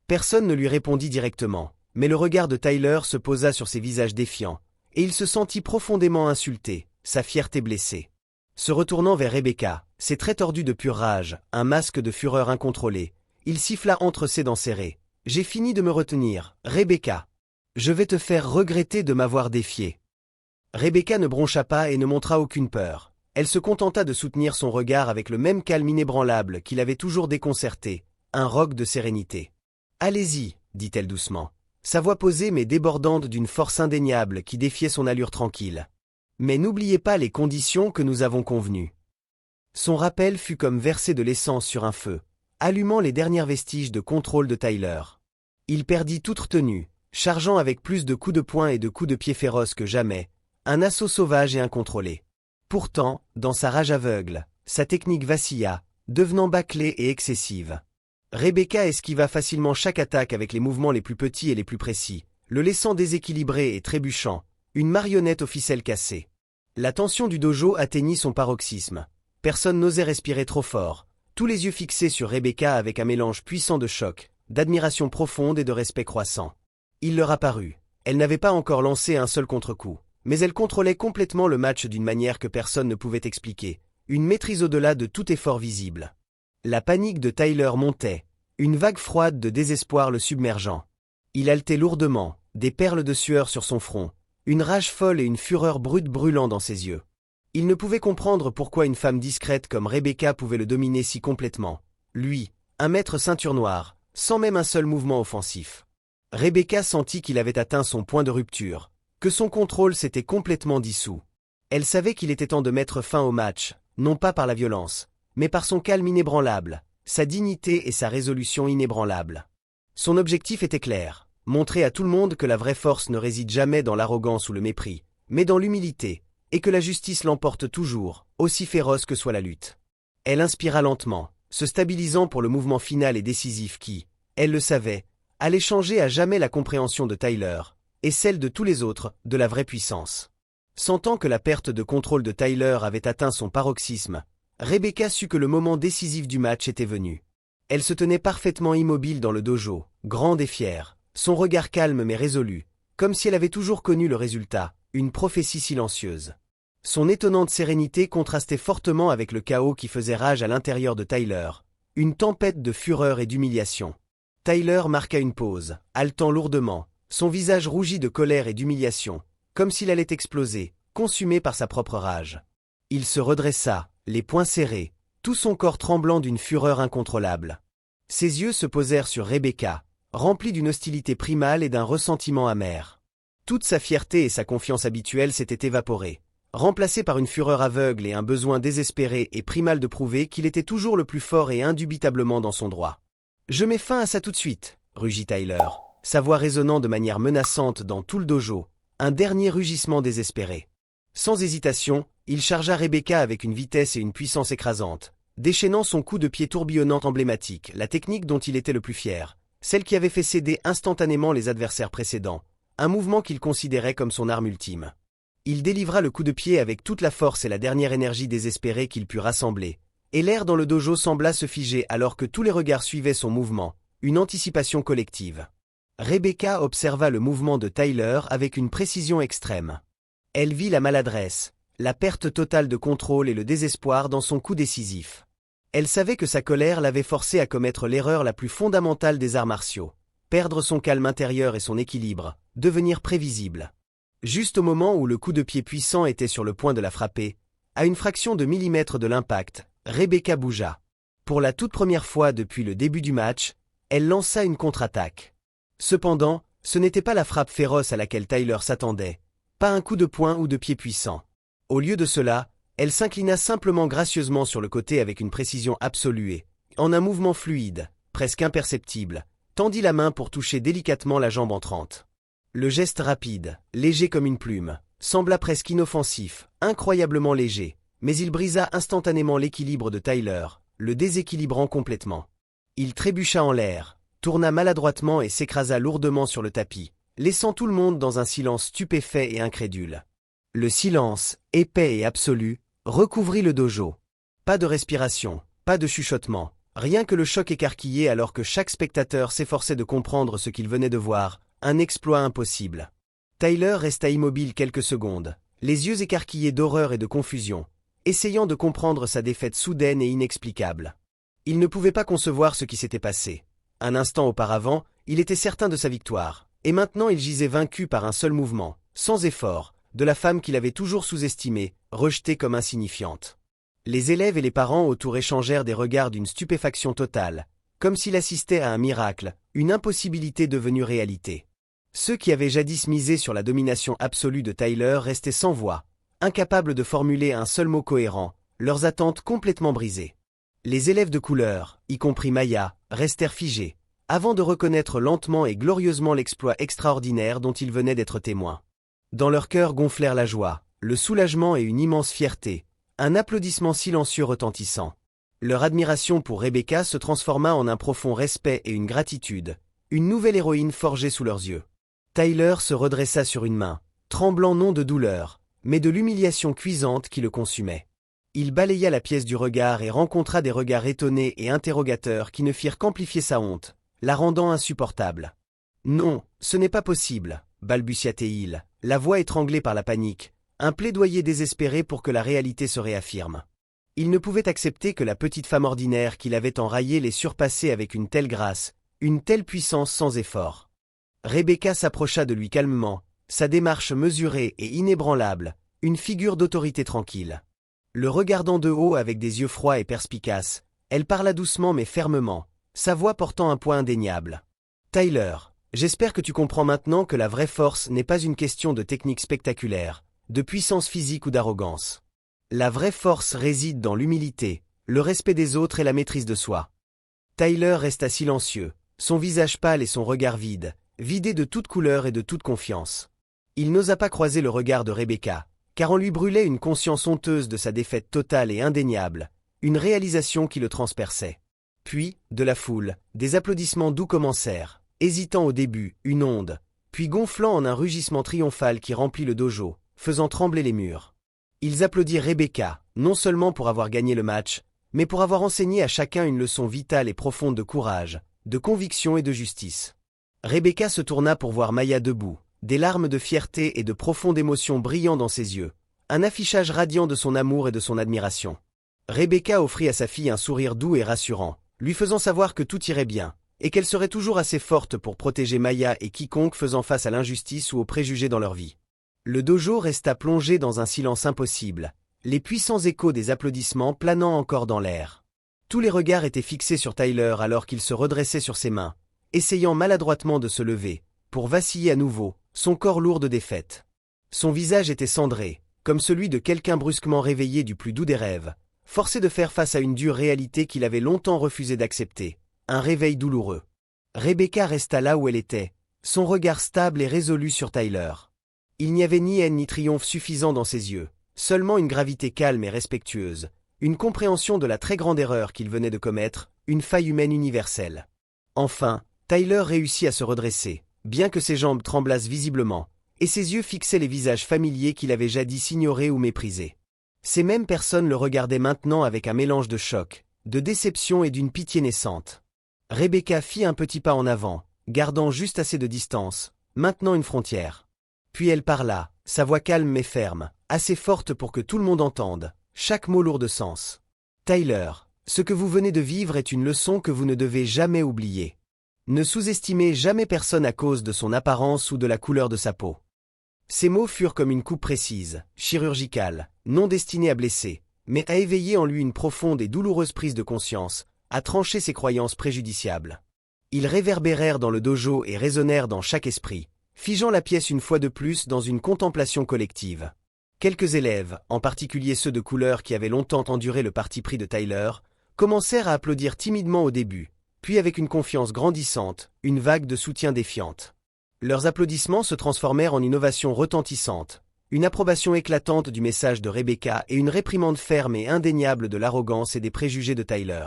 Personne ne lui répondit directement, mais le regard de Tyler se posa sur ses visages défiants, et il se sentit profondément insulté, sa fierté blessée. Se retournant vers Rebecca, ses traits tordus de pure rage, un masque de fureur incontrôlée, il siffla entre ses dents serrées. « J'ai fini de me retenir, Rebecca. Je vais te faire regretter de m'avoir défié. » Rebecca ne broncha pas et ne montra aucune peur. Elle se contenta de soutenir son regard avec le même calme inébranlable qui l'avait toujours déconcerté, un roc de sérénité. « Allez-y, dit-elle doucement, sa voix posée mais débordante d'une force indéniable qui défiait son allure tranquille. « Mais n'oubliez pas les conditions que nous avons convenues. » Son rappel fut comme verser de l'essence sur un feu, allumant les derniers vestiges de contrôle de Tyler. Il perdit toute retenue, chargeant avec plus de coups de poing et de coups de pied féroces que jamais, un assaut sauvage et incontrôlé. Pourtant, dans sa rage aveugle, sa technique vacilla, devenant bâclée et excessive. Rebecca esquiva facilement chaque attaque avec les mouvements les plus petits et les plus précis, le laissant déséquilibré et trébuchant, une marionnette aux ficelles cassées. La tension du dojo atteignit son paroxysme. Personne n'osait respirer trop fort, tous les yeux fixés sur Rebecca avec un mélange puissant de choc, d'admiration profonde et de respect croissant. Il leur apparut. Elle n'avait pas encore lancé un seul contre-coup, mais elle contrôlait complètement le match d'une manière que personne ne pouvait expliquer, une maîtrise au-delà de tout effort visible. La panique de Tyler montait, une vague froide de désespoir le submergeant. Il haletait lourdement, des perles de sueur sur son front, une rage folle et une fureur brute brûlant dans ses yeux. Il ne pouvait comprendre pourquoi une femme discrète comme Rebecca pouvait le dominer si complètement. Lui, un maître ceinture noire, sans même un seul mouvement offensif. Rebecca sentit qu'il avait atteint son point de rupture, que son contrôle s'était complètement dissous. Elle savait qu'il était temps de mettre fin au match, non pas par la violence, mais par son calme inébranlable, sa dignité et sa résolution inébranlables. Son objectif était clair, montrer à tout le monde que la vraie force ne réside jamais dans l'arrogance ou le mépris, mais dans l'humilité, et que la justice l'emporte toujours, aussi féroce que soit la lutte. Elle inspira lentement, se stabilisant pour le mouvement final et décisif qui, elle le savait, allait changer à jamais la compréhension de Tyler, et celle de tous les autres, de la vraie puissance. Sentant que la perte de contrôle de Tyler avait atteint son paroxysme, Rebecca sut que le moment décisif du match était venu. Elle se tenait parfaitement immobile dans le dojo, grande et fière, son regard calme mais résolu, comme si elle avait toujours connu le résultat, une prophétie silencieuse. Son étonnante sérénité contrastait fortement avec le chaos qui faisait rage à l'intérieur de Tyler, une tempête de fureur et d'humiliation. Tyler marqua une pause, haletant lourdement, son visage rougi de colère et d'humiliation, comme s'il allait exploser, consumé par sa propre rage. Il se redressa, les poings serrés, tout son corps tremblant d'une fureur incontrôlable. Ses yeux se posèrent sur Rebecca, remplis d'une hostilité primale et d'un ressentiment amer. Toute sa fierté et sa confiance habituelle s'étaient évaporées, remplacées par une fureur aveugle et un besoin désespéré et primal de prouver qu'il était toujours le plus fort et indubitablement dans son droit. « Je mets fin à ça tout de suite », rugit Tyler, sa voix résonnant de manière menaçante dans tout le dojo, un dernier rugissement désespéré. Sans hésitation, il chargea Rebecca avec une vitesse et une puissance écrasantes, déchaînant son coup de pied tourbillonnant emblématique, la technique dont il était le plus fier, celle qui avait fait céder instantanément les adversaires précédents, un mouvement qu'il considérait comme son arme ultime. Il délivra le coup de pied avec toute la force et la dernière énergie désespérée qu'il put rassembler, et l'air dans le dojo sembla se figer alors que tous les regards suivaient son mouvement, une anticipation collective. Rebecca observa le mouvement de Tyler avec une précision extrême. Elle vit la maladresse, la perte totale de contrôle et le désespoir dans son coup décisif. Elle savait que sa colère l'avait forcé à commettre l'erreur la plus fondamentale des arts martiaux, perdre son calme intérieur et son équilibre, devenir prévisible. Juste au moment où le coup de pied puissant était sur le point de la frapper, à une fraction de millimètre de l'impact, Rebecca bougea. Pour la toute première fois depuis le début du match, elle lança une contre-attaque. Cependant, ce n'était pas la frappe féroce à laquelle Tyler s'attendait, pas un coup de poing ou de pied puissant. Au lieu de cela, elle s'inclina simplement gracieusement sur le côté avec une précision absolue et, en un mouvement fluide, presque imperceptible, tendit la main pour toucher délicatement la jambe entrante. Le geste rapide, léger comme une plume, sembla presque inoffensif, incroyablement léger, mais il brisa instantanément l'équilibre de Tyler, le déséquilibrant complètement. Il trébucha en l'air, tourna maladroitement et s'écrasa lourdement sur le tapis, laissant tout le monde dans un silence stupéfait et incrédule. Le silence, épais et absolu, recouvrit le dojo. Pas de respiration, pas de chuchotement, rien que le choc écarquillé alors que chaque spectateur s'efforçait de comprendre ce qu'il venait de voir, un exploit impossible. Tyler resta immobile quelques secondes, les yeux écarquillés d'horreur et de confusion, essayant de comprendre sa défaite soudaine et inexplicable. Il ne pouvait pas concevoir ce qui s'était passé. Un instant auparavant, il était certain de sa victoire, et maintenant il gisait vaincu par un seul mouvement, sans effort, de la femme qu'il avait toujours sous-estimée, rejetée comme insignifiante. Les élèves et les parents autour échangèrent des regards d'une stupéfaction totale, comme s'ils assistaient à un miracle, une impossibilité devenue réalité. Ceux qui avaient jadis misé sur la domination absolue de Tyler restaient sans voix, incapables de formuler un seul mot cohérent, leurs attentes complètement brisées. Les élèves de couleur, y compris Maya, restèrent figés, avant de reconnaître lentement et glorieusement l'exploit extraordinaire dont ils venaient d'être témoins. Dans leur cœur gonflèrent la joie, le soulagement et une immense fierté, un applaudissement silencieux retentissant. Leur admiration pour Rebecca se transforma en un profond respect et une gratitude, une nouvelle héroïne forgée sous leurs yeux. Tyler se redressa sur une main, tremblant non de douleur, mais de l'humiliation cuisante qui le consumait. Il balaya la pièce du regard et rencontra des regards étonnés et interrogateurs qui ne firent qu'amplifier sa honte, la rendant insupportable. « Non, ce n'est pas possible », balbutia-t-il, la voix étranglée par la panique, un plaidoyer désespéré pour que la réalité se réaffirme. Il ne pouvait accepter que la petite femme ordinaire qu'il avait enraillée les surpassait avec une telle grâce, une telle puissance sans effort. Rebecca s'approcha de lui calmement, sa démarche mesurée et inébranlable, une figure d'autorité tranquille. Le regardant de haut avec des yeux froids et perspicaces, elle parla doucement mais fermement, sa voix portant un poids indéniable. « Tyler, j'espère que tu comprends maintenant que la vraie force n'est pas une question de technique spectaculaire, de puissance physique ou d'arrogance. La vraie force réside dans l'humilité, le respect des autres et la maîtrise de soi. » Tyler resta silencieux, son visage pâle et son regard vide, vidé de toute couleur et de toute confiance. Il n'osa pas croiser le regard de Rebecca, car on lui brûlait une conscience honteuse de sa défaite totale et indéniable, une réalisation qui le transperçait. Puis, de la foule, des applaudissements doux commencèrent, hésitant au début, une onde, puis gonflant en un rugissement triomphal qui remplit le dojo, faisant trembler les murs. Ils applaudirent Rebecca, non seulement pour avoir gagné le match, mais pour avoir enseigné à chacun une leçon vitale et profonde de courage, de conviction et de justice. Rebecca se tourna pour voir Maya debout, des larmes de fierté et de profonde émotion brillant dans ses yeux, un affichage radiant de son amour et de son admiration. Rebecca offrit à sa fille un sourire doux et rassurant, lui faisant savoir que tout irait bien, et qu'elle serait toujours assez forte pour protéger Maya et quiconque faisant face à l'injustice ou aux préjugés dans leur vie. Le dojo resta plongé dans un silence impossible, les puissants échos des applaudissements planant encore dans l'air. Tous les regards étaient fixés sur Tyler alors qu'il se redressait sur ses mains, essayant maladroitement de se lever, pour vaciller à nouveau, son corps lourd de défaite. Son visage était cendré, comme celui de quelqu'un brusquement réveillé du plus doux des rêves, forcé de faire face à une dure réalité qu'il avait longtemps refusé d'accepter, un réveil douloureux. Rebecca resta là où elle était, son regard stable et résolu sur Tyler. Il n'y avait ni haine ni triomphe suffisant dans ses yeux, seulement une gravité calme et respectueuse, une compréhension de la très grande erreur qu'il venait de commettre, une faille humaine universelle. Enfin, Tyler réussit à se redresser, bien que ses jambes tremblassent visiblement, et ses yeux fixaient les visages familiers qu'il avait jadis ignorés ou méprisés. Ces mêmes personnes le regardaient maintenant avec un mélange de choc, de déception et d'une pitié naissante. Rebecca fit un petit pas en avant, gardant juste assez de distance, maintenant une frontière. Puis elle parla, sa voix calme mais ferme, assez forte pour que tout le monde entende, chaque mot lourd de sens. « Tyler, ce que vous venez de vivre est une leçon que vous ne devez jamais oublier. Ne sous-estimez jamais personne à cause de son apparence ou de la couleur de sa peau. » Ces mots furent comme une coupe précise, chirurgicale, non destinée à blesser, mais à éveiller en lui une profonde et douloureuse prise de conscience, à trancher ses croyances préjudiciables. Ils réverbérèrent dans le dojo et résonnèrent dans chaque esprit, figeant la pièce une fois de plus dans une contemplation collective. Quelques élèves, en particulier ceux de couleur qui avaient longtemps enduré le parti pris de Tyler, commencèrent à applaudir timidement au début, puis avec une confiance grandissante, une vague de soutien défiante. Leurs applaudissements se transformèrent en une ovation retentissante, une approbation éclatante du message de Rebecca et une réprimande ferme et indéniable de l'arrogance et des préjugés de Tyler.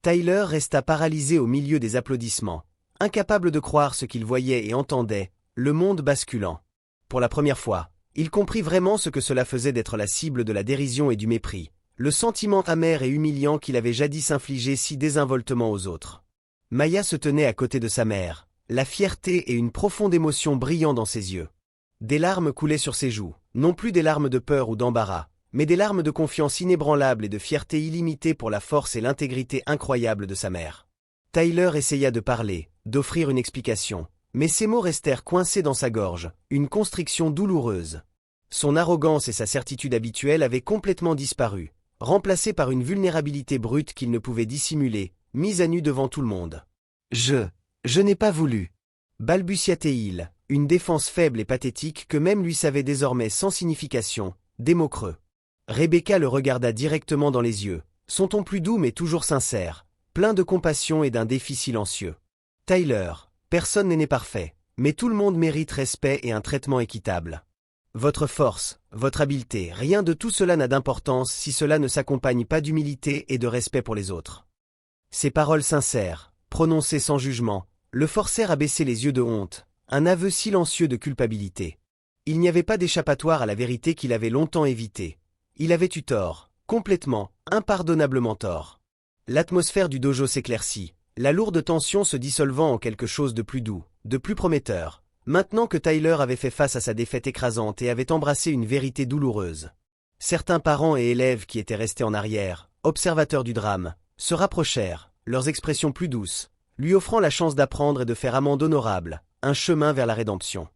Tyler resta paralysé au milieu des applaudissements, incapable de croire ce qu'il voyait et entendait, le monde basculant. Pour la première fois, il comprit vraiment ce que cela faisait d'être la cible de la dérision et du mépris, le sentiment amer et humiliant qu'il avait jadis infligé si désinvoltement aux autres. Maya se tenait à côté de sa mère, la fierté et une profonde émotion brillant dans ses yeux. Des larmes coulaient sur ses joues, non plus des larmes de peur ou d'embarras, mais des larmes de confiance inébranlable et de fierté illimitée pour la force et l'intégrité incroyable de sa mère. Tyler essaya de parler, d'offrir une explication, mais ses mots restèrent coincés dans sa gorge, une constriction douloureuse. Son arrogance et sa certitude habituelle avaient complètement disparu, remplacées par une vulnérabilité brute qu'il ne pouvait dissimuler, mise à nu devant tout le monde. « Je n'ai pas voulu. » balbutia-t-il, une défense faible et pathétique que même lui savait désormais sans signification, des mots creux. Rebecca le regarda directement dans les yeux, son ton plus doux mais toujours sincère, plein de compassion et d'un défi silencieux. « Tyler, personne n'est né parfait, mais tout le monde mérite respect et un traitement équitable. Votre force, votre habileté, rien de tout cela n'a d'importance si cela ne s'accompagne pas d'humilité et de respect pour les autres. » Ces paroles sincères, prononcées sans jugement, le forcèrent à baisser les yeux de honte, un aveu silencieux de culpabilité. Il n'y avait pas d'échappatoire à la vérité qu'il avait longtemps évitée. Il avait eu tort, complètement, impardonnablement tort. L'atmosphère du dojo s'éclaircit, la lourde tension se dissolvant en quelque chose de plus doux, de plus prometteur, maintenant que Tyler avait fait face à sa défaite écrasante et avait embrassé une vérité douloureuse. Certains parents et élèves qui étaient restés en arrière, observateurs du drame, se rapprochèrent, leurs expressions plus douces, lui offrant la chance d'apprendre et de faire amende honorable, un chemin vers la rédemption.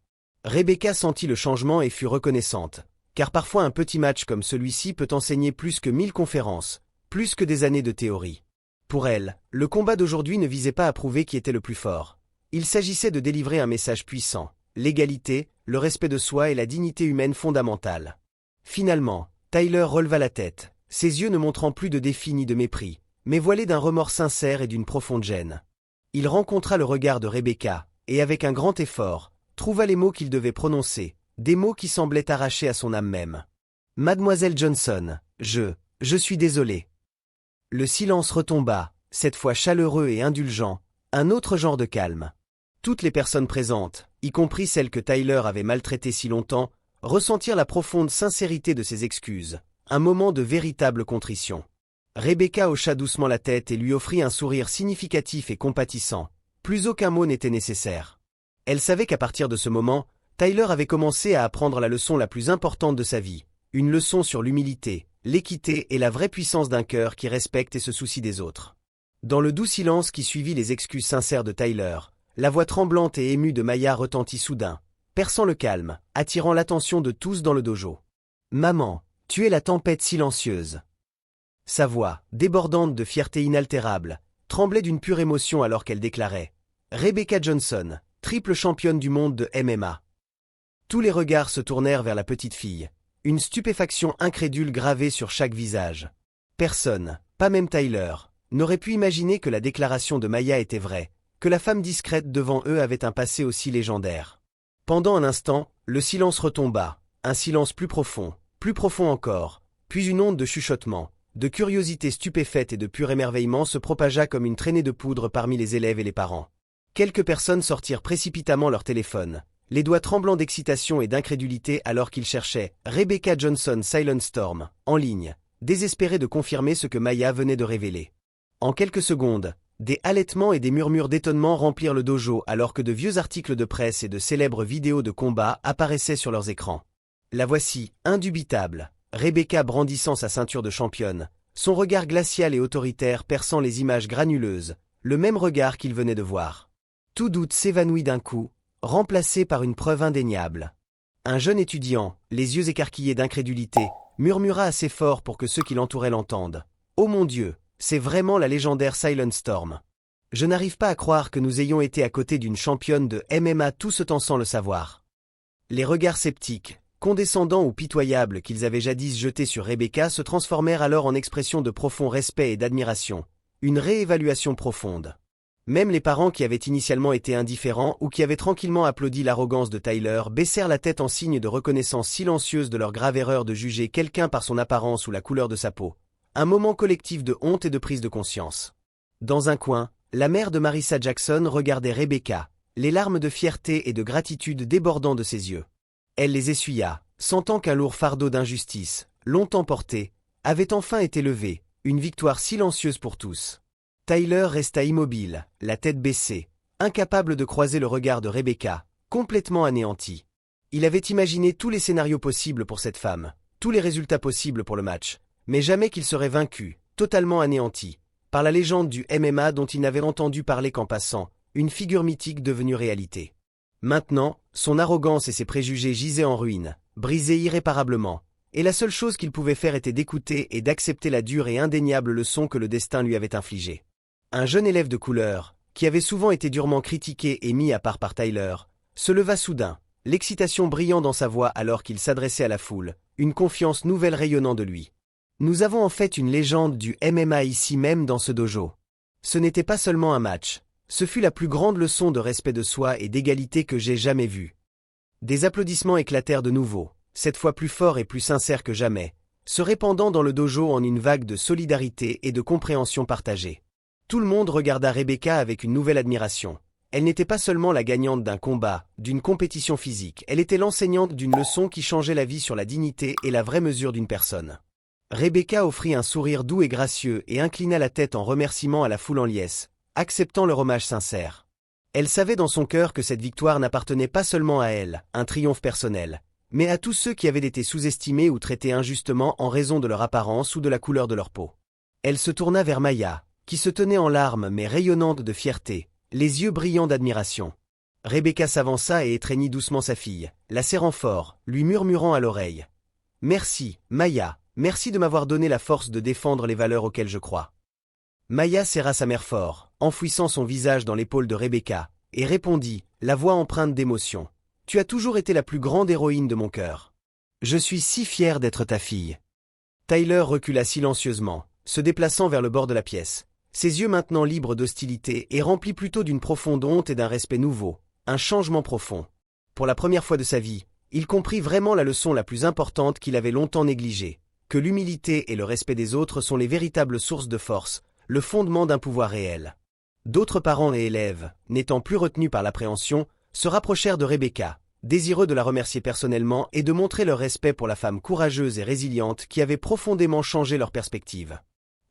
Rebecca sentit le changement et fut reconnaissante, car parfois un petit match comme celui-ci peut enseigner plus que 1000 conférences, plus que des années de théorie. Pour elle, le combat d'aujourd'hui ne visait pas à prouver qui était le plus fort. Il s'agissait de délivrer un message puissant, l'égalité, le respect de soi et la dignité humaine fondamentale. Finalement, Tyler releva la tête, ses yeux ne montrant plus de défi ni de mépris, mais voilés d'un remords sincère et d'une profonde gêne. Il rencontra le regard de Rebecca, et avec un grand effort, trouva les mots qu'il devait prononcer, des mots qui semblaient arrachés à son âme même. Mademoiselle Johnson, je suis désolé. Le silence retomba, cette fois chaleureux et indulgent, un autre genre de calme. Toutes les personnes présentes, y compris celles que Tyler avait maltraitées si longtemps, ressentirent la profonde sincérité de ses excuses, un moment de véritable contrition. Rebecca hocha doucement la tête et lui offrit un sourire significatif et compatissant. Plus aucun mot n'était nécessaire. Elle savait qu'à partir de ce moment, Tyler avait commencé à apprendre la leçon la plus importante de sa vie, une leçon sur l'humilité, l'équité et la vraie puissance d'un cœur qui respecte et se soucie des autres. Dans le doux silence qui suivit les excuses sincères de Tyler, la voix tremblante et émue de Maya retentit soudain, perçant le calme, attirant l'attention de tous dans le dojo. « Maman, tu es la tempête silencieuse. » Sa voix, débordante de fierté inaltérable, tremblait d'une pure émotion alors qu'elle déclarait « Rebecca Johnson, triple championne du monde de MMA. » Tous les regards se tournèrent vers la petite fille, une stupéfaction incrédule gravée sur chaque visage. Personne, pas même Tyler, n'aurait pu imaginer que la déclaration de Maya était vraie, que la femme discrète devant eux avait un passé aussi légendaire. Pendant un instant, le silence retomba, un silence plus profond encore, puis une onde de chuchotement, de curiosité stupéfaite et de pur émerveillement se propagea comme une traînée de poudre parmi les élèves et les parents. Quelques personnes sortirent précipitamment leur téléphone, les doigts tremblants d'excitation et d'incrédulité alors qu'ils cherchaient « Rebecca Johnson Silent Storm » en ligne, désespérés de confirmer ce que Maya venait de révéler. En quelques secondes, des halètements et des murmures d'étonnement remplirent le dojo alors que de vieux articles de presse et de célèbres vidéos de combat apparaissaient sur leurs écrans. La voici, indubitable, Rebecca brandissant sa ceinture de championne, son regard glacial et autoritaire perçant les images granuleuses, le même regard qu'il venait de voir. Tout doute s'évanouit d'un coup, remplacé par une preuve indéniable. Un jeune étudiant, les yeux écarquillés d'incrédulité, murmura assez fort pour que ceux qui l'entouraient l'entendent. « Oh mon Dieu, c'est vraiment la légendaire Silent Storm. Je n'arrive pas à croire que nous ayons été à côté d'une championne de MMA tout ce temps sans le savoir. » Les regards sceptiques, condescendants ou pitoyables qu'ils avaient jadis jetés sur Rebecca se transformèrent alors en expressions de profond respect et d'admiration, une réévaluation profonde. Même les parents qui avaient initialement été indifférents ou qui avaient tranquillement applaudi l'arrogance de Tyler baissèrent la tête en signe de reconnaissance silencieuse de leur grave erreur de juger quelqu'un par son apparence ou la couleur de sa peau. Un moment collectif de honte et de prise de conscience. Dans un coin, la mère de Marissa Jackson regardait Rebecca, les larmes de fierté et de gratitude débordant de ses yeux. Elle les essuya, sentant qu'un lourd fardeau d'injustice, longtemps porté, avait enfin été levé, une victoire silencieuse pour tous. Tyler resta immobile, la tête baissée, incapable de croiser le regard de Rebecca, complètement anéanti. Il avait imaginé tous les scénarios possibles pour cette femme, tous les résultats possibles pour le match, mais jamais qu'il serait vaincu, totalement anéanti, par la légende du MMA dont il n'avait entendu parler qu'en passant, une figure mythique devenue réalité. Maintenant, son arrogance et ses préjugés gisaient en ruine, brisés irréparablement, et la seule chose qu'il pouvait faire était d'écouter et d'accepter la dure et indéniable leçon que le destin lui avait infligée. Un jeune élève de couleur, qui avait souvent été durement critiqué et mis à part par Tyler, se leva soudain, l'excitation brillant dans sa voix alors qu'il s'adressait à la foule, une confiance nouvelle rayonnant de lui. Nous avons en fait une légende du MMA ici même dans ce dojo. Ce n'était pas seulement un match, ce fut la plus grande leçon de respect de soi et d'égalité que j'ai jamais vue. Des applaudissements éclatèrent de nouveau, cette fois plus forts et plus sincères que jamais, se répandant dans le dojo en une vague de solidarité et de compréhension partagée. Tout le monde regarda Rebecca avec une nouvelle admiration. Elle n'était pas seulement la gagnante d'un combat, d'une compétition physique, elle était l'enseignante d'une leçon qui changeait la vie sur la dignité et la vraie mesure d'une personne. Rebecca offrit un sourire doux et gracieux et inclina la tête en remerciement à la foule en liesse, acceptant leur hommage sincère. Elle savait dans son cœur que cette victoire n'appartenait pas seulement à elle, un triomphe personnel, mais à tous ceux qui avaient été sous-estimés ou traités injustement en raison de leur apparence ou de la couleur de leur peau. Elle se tourna vers Maya, qui se tenait en larmes mais rayonnante de fierté, les yeux brillants d'admiration. Rebecca s'avança et étreignit doucement sa fille, la serrant fort, lui murmurant à l'oreille. « Merci, Maya, merci de m'avoir donné la force de défendre les valeurs auxquelles je crois. » Maya serra sa mère fort, enfouissant son visage dans l'épaule de Rebecca, et répondit, la voix empreinte d'émotion. « Tu as toujours été la plus grande héroïne de mon cœur. Je suis si fier d'être ta fille. » Tyler recula silencieusement, se déplaçant vers le bord de la pièce. Ses yeux maintenant libres d'hostilité et remplis plutôt d'une profonde honte et d'un respect nouveau, un changement profond. Pour la première fois de sa vie, il comprit vraiment la leçon la plus importante qu'il avait longtemps négligée, que l'humilité et le respect des autres sont les véritables sources de force, le fondement d'un pouvoir réel. D'autres parents et élèves, n'étant plus retenus par l'appréhension, se rapprochèrent de Rebecca, désireux de la remercier personnellement et de montrer leur respect pour la femme courageuse et résiliente qui avait profondément changé leur perspective.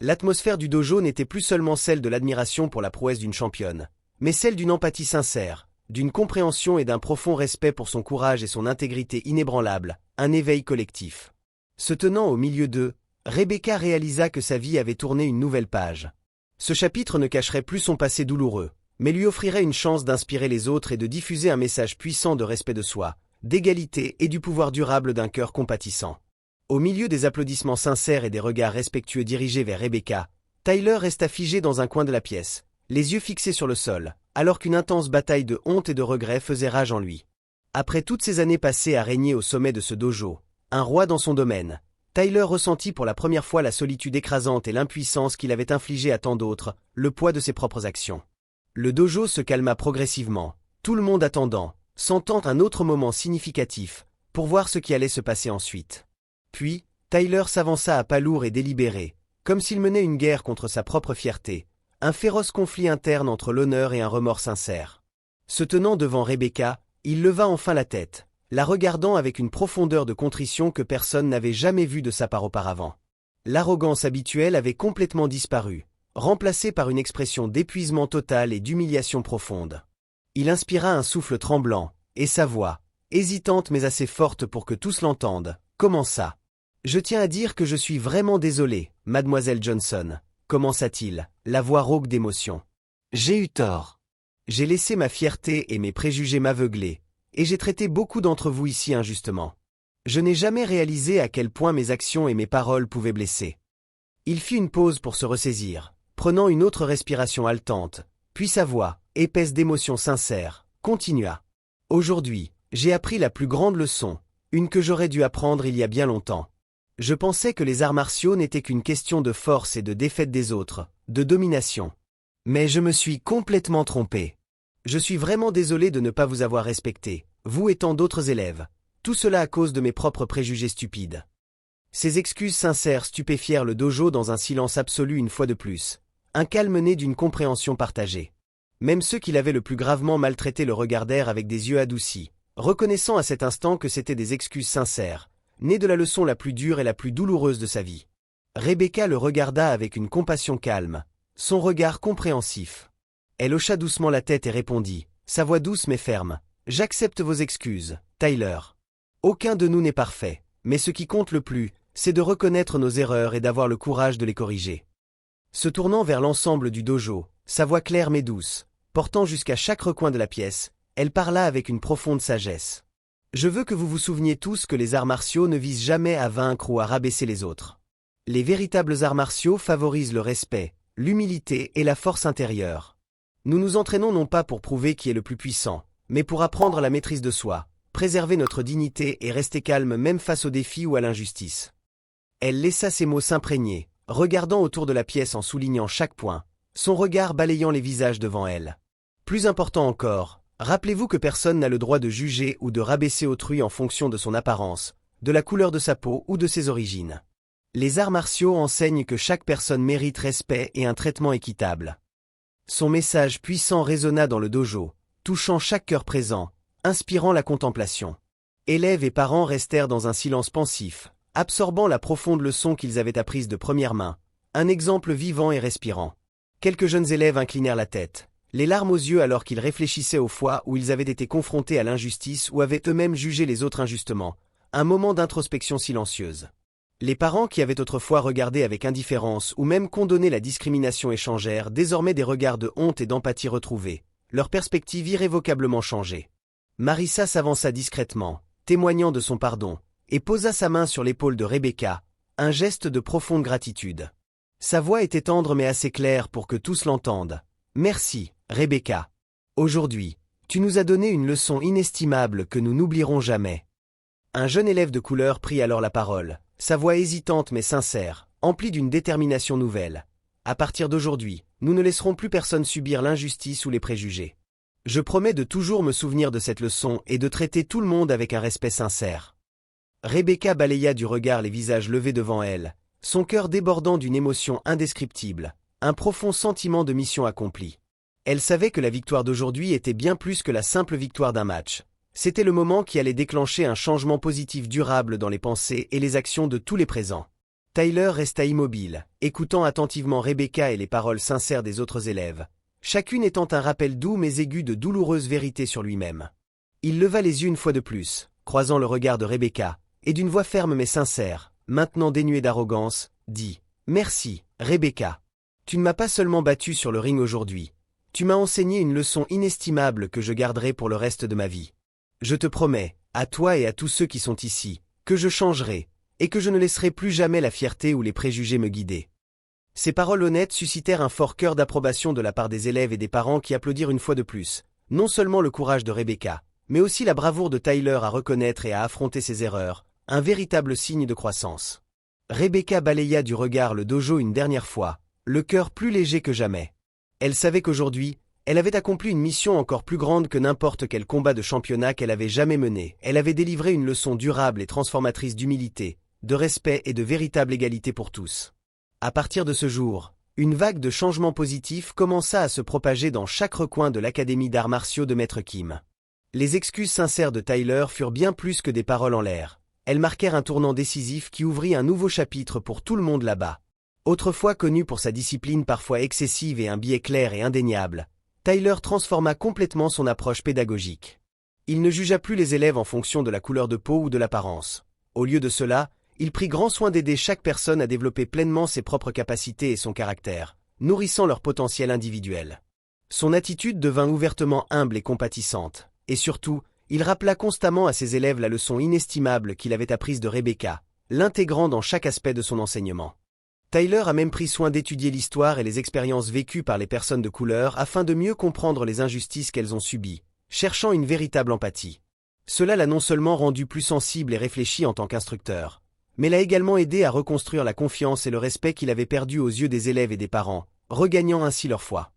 L'atmosphère du dojo n'était plus seulement celle de l'admiration pour la prouesse d'une championne, mais celle d'une empathie sincère, d'une compréhension et d'un profond respect pour son courage et son intégrité inébranlable, un éveil collectif. Se tenant au milieu d'eux, Rebecca réalisa que sa vie avait tourné une nouvelle page. Ce chapitre ne cacherait plus son passé douloureux, mais lui offrirait une chance d'inspirer les autres et de diffuser un message puissant de respect de soi, d'égalité et du pouvoir durable d'un cœur compatissant. Au milieu des applaudissements sincères et des regards respectueux dirigés vers Rebecca, Tyler resta figé dans un coin de la pièce, les yeux fixés sur le sol, alors qu'une intense bataille de honte et de regret faisait rage en lui. Après toutes ces années passées à régner au sommet de ce dojo, un roi dans son domaine, Tyler ressentit pour la première fois la solitude écrasante et l'impuissance qu'il avait infligée à tant d'autres, le poids de ses propres actions. Le dojo se calma progressivement, tout le monde attendant, sentant un autre moment significatif, pour voir ce qui allait se passer ensuite. Puis, Tyler s'avança à pas lourd et délibéré, comme s'il menait une guerre contre sa propre fierté, un féroce conflit interne entre l'honneur et un remords sincère. Se tenant devant Rebecca, il leva enfin la tête, la regardant avec une profondeur de contrition que personne n'avait jamais vue de sa part auparavant. L'arrogance habituelle avait complètement disparu, remplacée par une expression d'épuisement total et d'humiliation profonde. Il inspira un souffle tremblant, et sa voix, hésitante mais assez forte pour que tous l'entendent, commença. « Je tiens à dire que je suis vraiment désolé, mademoiselle Johnson, commença-t-il, la voix rauque d'émotion. J'ai eu tort. J'ai laissé ma fierté et mes préjugés m'aveugler, et j'ai traité beaucoup d'entre vous ici injustement. Je n'ai jamais réalisé à quel point mes actions et mes paroles pouvaient blesser. » Il fit une pause pour se ressaisir, prenant une autre respiration haletante, puis sa voix, épaisse d'émotion sincère, continua. « Aujourd'hui, j'ai appris la plus grande leçon, une que j'aurais dû apprendre il y a bien longtemps. Je pensais que les arts martiaux n'étaient qu'une question de force et de défaite des autres, de domination. Mais je me suis complètement trompé. Je suis vraiment désolé de ne pas vous avoir respecté, vous et tant d'autres élèves, tout cela à cause de mes propres préjugés stupides. » Ces excuses sincères stupéfièrent le dojo dans un silence absolu une fois de plus, un calme né d'une compréhension partagée. Même ceux qui l'avaient le plus gravement maltraité le regardèrent avec des yeux adoucis, reconnaissant à cet instant que c'étaient des excuses sincères, nées de la leçon la plus dure et la plus douloureuse de sa vie. Rebecca le regarda avec une compassion calme, son regard compréhensif. Elle hocha doucement la tête et répondit, sa voix douce mais ferme, « J'accepte vos excuses, Tyler. Aucun de nous n'est parfait, mais ce qui compte le plus, c'est de reconnaître nos erreurs et d'avoir le courage de les corriger. » Se tournant vers l'ensemble du dojo, sa voix claire mais douce, portant jusqu'à chaque recoin de la pièce, elle parla avec une profonde sagesse. « Je veux que vous vous souveniez tous que les arts martiaux ne visent jamais à vaincre ou à rabaisser les autres. Les véritables arts martiaux favorisent le respect, l'humilité et la force intérieure. Nous nous entraînons non pas pour prouver qui est le plus puissant, mais pour apprendre la maîtrise de soi, préserver notre dignité et rester calme même face aux défis ou à l'injustice. » Elle laissa ces mots s'imprégner, regardant autour de la pièce en soulignant chaque point, son regard balayant les visages devant elle. Plus important encore, rappelez-vous que personne n'a le droit de juger ou de rabaisser autrui en fonction de son apparence, de la couleur de sa peau ou de ses origines. Les arts martiaux enseignent que chaque personne mérite respect et un traitement équitable. Son message puissant résonna dans le dojo, touchant chaque cœur présent, inspirant la contemplation. Élèves et parents restèrent dans un silence pensif, absorbant la profonde leçon qu'ils avaient apprise de première main, un exemple vivant et respirant. Quelques jeunes élèves inclinèrent la tête, les larmes aux yeux alors qu'ils réfléchissaient aux fois où ils avaient été confrontés à l'injustice ou avaient eux-mêmes jugé les autres injustement, un moment d'introspection silencieuse. Les parents qui avaient autrefois regardé avec indifférence ou même condamné la discrimination échangèrent désormais des regards de honte et d'empathie retrouvés, leur perspective irrévocablement changée. Marissa s'avança discrètement, témoignant de son pardon, et posa sa main sur l'épaule de Rebecca, un geste de profonde gratitude. Sa voix était tendre mais assez claire pour que tous l'entendent. « Merci, Rebecca. Aujourd'hui, tu nous as donné une leçon inestimable que nous n'oublierons jamais. » Un jeune élève de couleur prit alors la parole, sa voix hésitante mais sincère, emplie d'une détermination nouvelle. « À partir d'aujourd'hui, nous ne laisserons plus personne subir l'injustice ou les préjugés. Je promets de toujours me souvenir de cette leçon et de traiter tout le monde avec un respect sincère. Rebecca balaya du regard les visages levés devant elle, son cœur débordant d'une émotion indescriptible, un profond sentiment de mission accomplie. Elle savait que la victoire d'aujourd'hui était bien plus que la simple victoire d'un match. C'était le moment qui allait déclencher un changement positif durable dans les pensées et les actions de tous les présents. Tyler resta immobile, écoutant attentivement Rebecca et les paroles sincères des autres élèves, chacune étant un rappel doux mais aigu de douloureuses vérités sur lui-même. Il leva les yeux une fois de plus, croisant le regard de Rebecca, et d'une voix ferme mais sincère, maintenant dénuée d'arrogance, dit « Merci, Rebecca. Tu ne m'as pas seulement battu sur le ring aujourd'hui. Tu m'as enseigné une leçon inestimable que je garderai pour le reste de ma vie. Je te promets, à toi et à tous ceux qui sont ici, que je changerai, et que je ne laisserai plus jamais la fierté ou les préjugés me guider. » Ces paroles honnêtes suscitèrent un fort cœur d'approbation de la part des élèves et des parents qui applaudirent une fois de plus, non seulement le courage de Rebecca, mais aussi la bravoure de Tyler à reconnaître et à affronter ses erreurs, un véritable signe de croissance. Rebecca balaya du regard le dojo une dernière fois, le cœur plus léger que jamais. Elle savait qu'aujourd'hui, elle avait accompli une mission encore plus grande que n'importe quel combat de championnat qu'elle avait jamais mené. Elle avait délivré une leçon durable et transformatrice d'humilité, de respect et de véritable égalité pour tous. À partir de ce jour, une vague de changements positifs commença à se propager dans chaque recoin de l'Académie d'arts martiaux de Maître Kim. Les excuses sincères de Tyler furent bien plus que des paroles en l'air. Elles marquèrent un tournant décisif qui ouvrit un nouveau chapitre pour tout le monde là-bas. Autrefois connu pour sa discipline parfois excessive et un biais clair et indéniable, Tyler transforma complètement son approche pédagogique. Il ne jugea plus les élèves en fonction de la couleur de peau ou de l'apparence. Au lieu de cela, il prit grand soin d'aider chaque personne à développer pleinement ses propres capacités et son caractère, nourrissant leur potentiel individuel. Son attitude devint ouvertement humble et compatissante, et surtout, il rappela constamment à ses élèves la leçon inestimable qu'il avait apprise de Rebecca, l'intégrant dans chaque aspect de son enseignement. Tyler a même pris soin d'étudier l'histoire et les expériences vécues par les personnes de couleur afin de mieux comprendre les injustices qu'elles ont subies, cherchant une véritable empathie. Cela l'a non seulement rendu plus sensible et réfléchi en tant qu'instructeur, mais l'a également aidé à reconstruire la confiance et le respect qu'il avait perdu aux yeux des élèves et des parents, regagnant ainsi leur foi.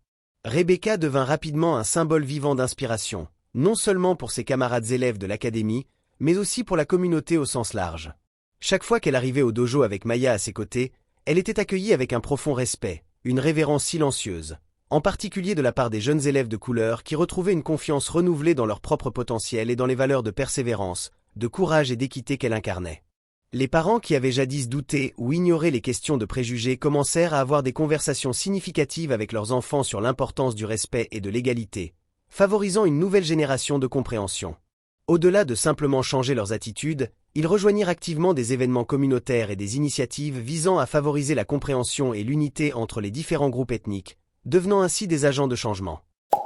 Rebecca devint rapidement un symbole vivant d'inspiration, non seulement pour ses camarades élèves de l'académie, mais aussi pour la communauté au sens large. Chaque fois qu'elle arrivait au dojo avec Maya à ses côtés, elle était accueillie avec un profond respect, une révérence silencieuse, en particulier de la part des jeunes élèves de couleur qui retrouvaient une confiance renouvelée dans leur propre potentiel et dans les valeurs de persévérance, de courage et d'équité qu'elle incarnait. Les parents qui avaient jadis douté ou ignoré les questions de préjugés commencèrent à avoir des conversations significatives avec leurs enfants sur l'importance du respect et de l'égalité, favorisant une nouvelle génération de compréhension. Au-delà de simplement changer leurs attitudes, ils rejoignirent activement des événements communautaires et des initiatives visant à favoriser la compréhension et l'unité entre les différents groupes ethniques, devenant ainsi des agents de changement.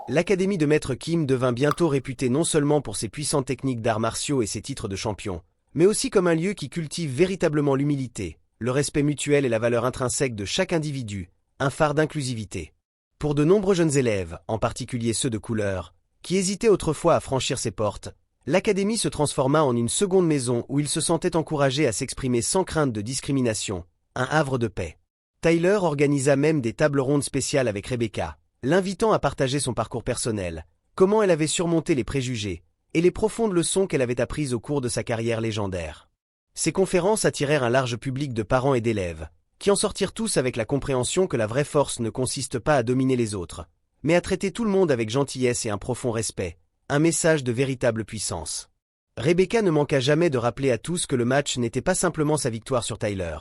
L'Académie de Maître Kim devint bientôt réputée non seulement pour ses puissantes techniques d'arts martiaux et ses titres de champion, mais aussi comme un lieu qui cultive véritablement l'humilité, le respect mutuel et la valeur intrinsèque de chaque individu, un phare d'inclusivité. Pour de nombreux jeunes élèves, en particulier ceux de couleur, qui hésitaient autrefois à franchir ses portes, l'Académie se transforma en une seconde maison où ils se sentaient encouragés à s'exprimer sans crainte de discrimination, un havre de paix. Tyler organisa même des tables rondes spéciales avec Rebecca, l'invitant à partager son parcours personnel, comment elle avait surmonté les préjugés, et les profondes leçons qu'elle avait apprises au cours de sa carrière légendaire. Ces conférences attirèrent un large public de parents et d'élèves, qui en sortirent tous avec la compréhension que la vraie force ne consiste pas à dominer les autres, mais à traiter tout le monde avec gentillesse et un profond respect, un message de véritable puissance. Rebecca ne manqua jamais de rappeler à tous que le match n'était pas simplement sa victoire sur Tyler.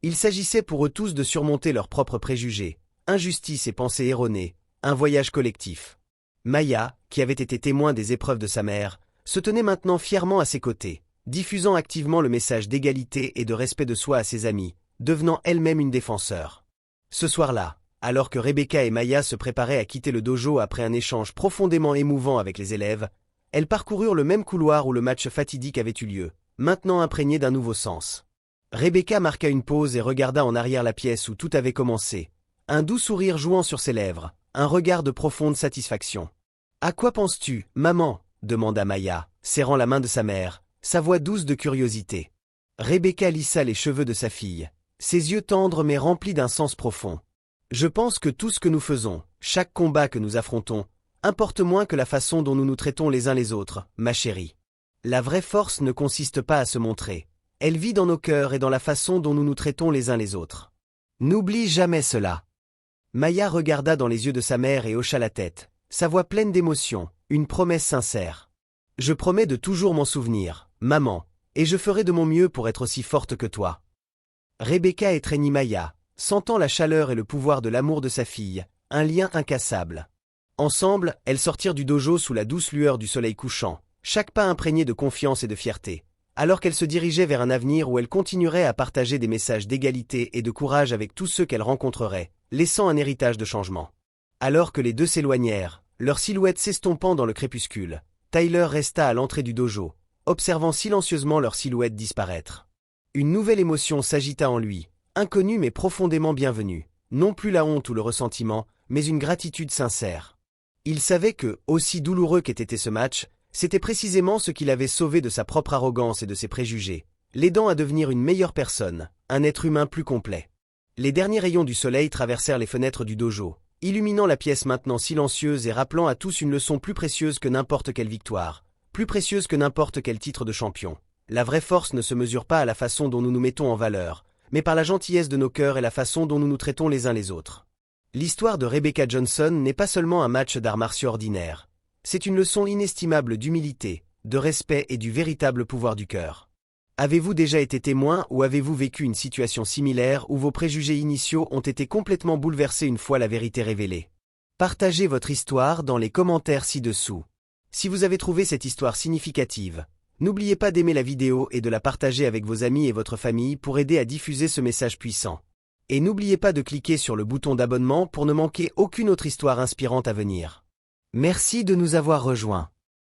Il s'agissait pour eux tous de surmonter leurs propres préjugés, injustices et pensées erronées, un voyage collectif. Maya, qui avait été témoin des épreuves de sa mère, se tenait maintenant fièrement à ses côtés, diffusant activement le message d'égalité et de respect de soi à ses amis, devenant elle-même une défenseur. Ce soir-là, alors que Rebecca et Maya se préparaient à quitter le dojo après un échange profondément émouvant avec les élèves, elles parcoururent le même couloir où le match fatidique avait eu lieu, maintenant imprégné d'un nouveau sens. Rebecca marqua une pause et regarda en arrière la pièce où tout avait commencé, un doux sourire jouant sur ses lèvres, un regard de profonde satisfaction. « À quoi penses-tu, maman » demanda Maya, serrant la main de sa mère, sa voix douce de curiosité. Rebecca lissa les cheveux de sa fille, ses yeux tendres mais remplis d'un sens profond. « Je pense que tout ce que nous faisons, chaque combat que nous affrontons, importe moins que la façon dont nous nous traitons les uns les autres, ma chérie. La vraie force ne consiste pas à se montrer. Elle vit dans nos cœurs et dans la façon dont nous nous traitons les uns les autres. N'oublie jamais cela. Maya regarda dans les yeux de sa mère et hocha la tête, sa voix pleine d'émotion, une promesse sincère. Je promets de toujours m'en souvenir, maman, et je ferai de mon mieux pour être aussi forte que toi. Rebecca étreignit Maya, sentant la chaleur et le pouvoir de l'amour de sa fille, un lien incassable. Ensemble, elles sortirent du dojo sous la douce lueur du soleil couchant, chaque pas imprégné de confiance et de fierté, alors qu'elles se dirigeaient vers un avenir où elles continueraient à partager des messages d'égalité et de courage avec tous ceux qu'elles rencontreraient, laissant un héritage de changement. Alors que les deux s'éloignèrent, leurs silhouettes s'estompant dans le crépuscule, Tyler resta à l'entrée du dojo, observant silencieusement leurs silhouettes disparaître. Une nouvelle émotion s'agita en lui, inconnue mais profondément bienvenue, non plus la honte ou le ressentiment, mais une gratitude sincère. Il savait que, aussi douloureux qu'était ce match, c'était précisément ce qui l'avait sauvé de sa propre arrogance et de ses préjugés, l'aidant à devenir une meilleure personne, un être humain plus complet. Les derniers rayons du soleil traversèrent les fenêtres du dojo, illuminant la pièce maintenant silencieuse et rappelant à tous une leçon plus précieuse que n'importe quelle victoire, plus précieuse que n'importe quel titre de champion. La vraie force ne se mesure pas à la façon dont nous nous mettons en valeur, mais par la gentillesse de nos cœurs et la façon dont nous nous traitons les uns les autres. L'histoire de Rebecca Johnson n'est pas seulement un match d'arts martiaux ordinaire. C'est une leçon inestimable d'humilité, de respect et du véritable pouvoir du cœur. Avez-vous déjà été témoin ou avez-vous vécu une situation similaire où vos préjugés initiaux ont été complètement bouleversés une fois la vérité révélée? Partagez votre histoire dans les commentaires ci-dessous. Si vous avez trouvé cette histoire significative, n'oubliez pas d'aimer la vidéo et de la partager avec vos amis et votre famille pour aider à diffuser ce message puissant. Et n'oubliez pas de cliquer sur le bouton d'abonnement pour ne manquer aucune autre histoire inspirante à venir. Merci de nous avoir rejoints.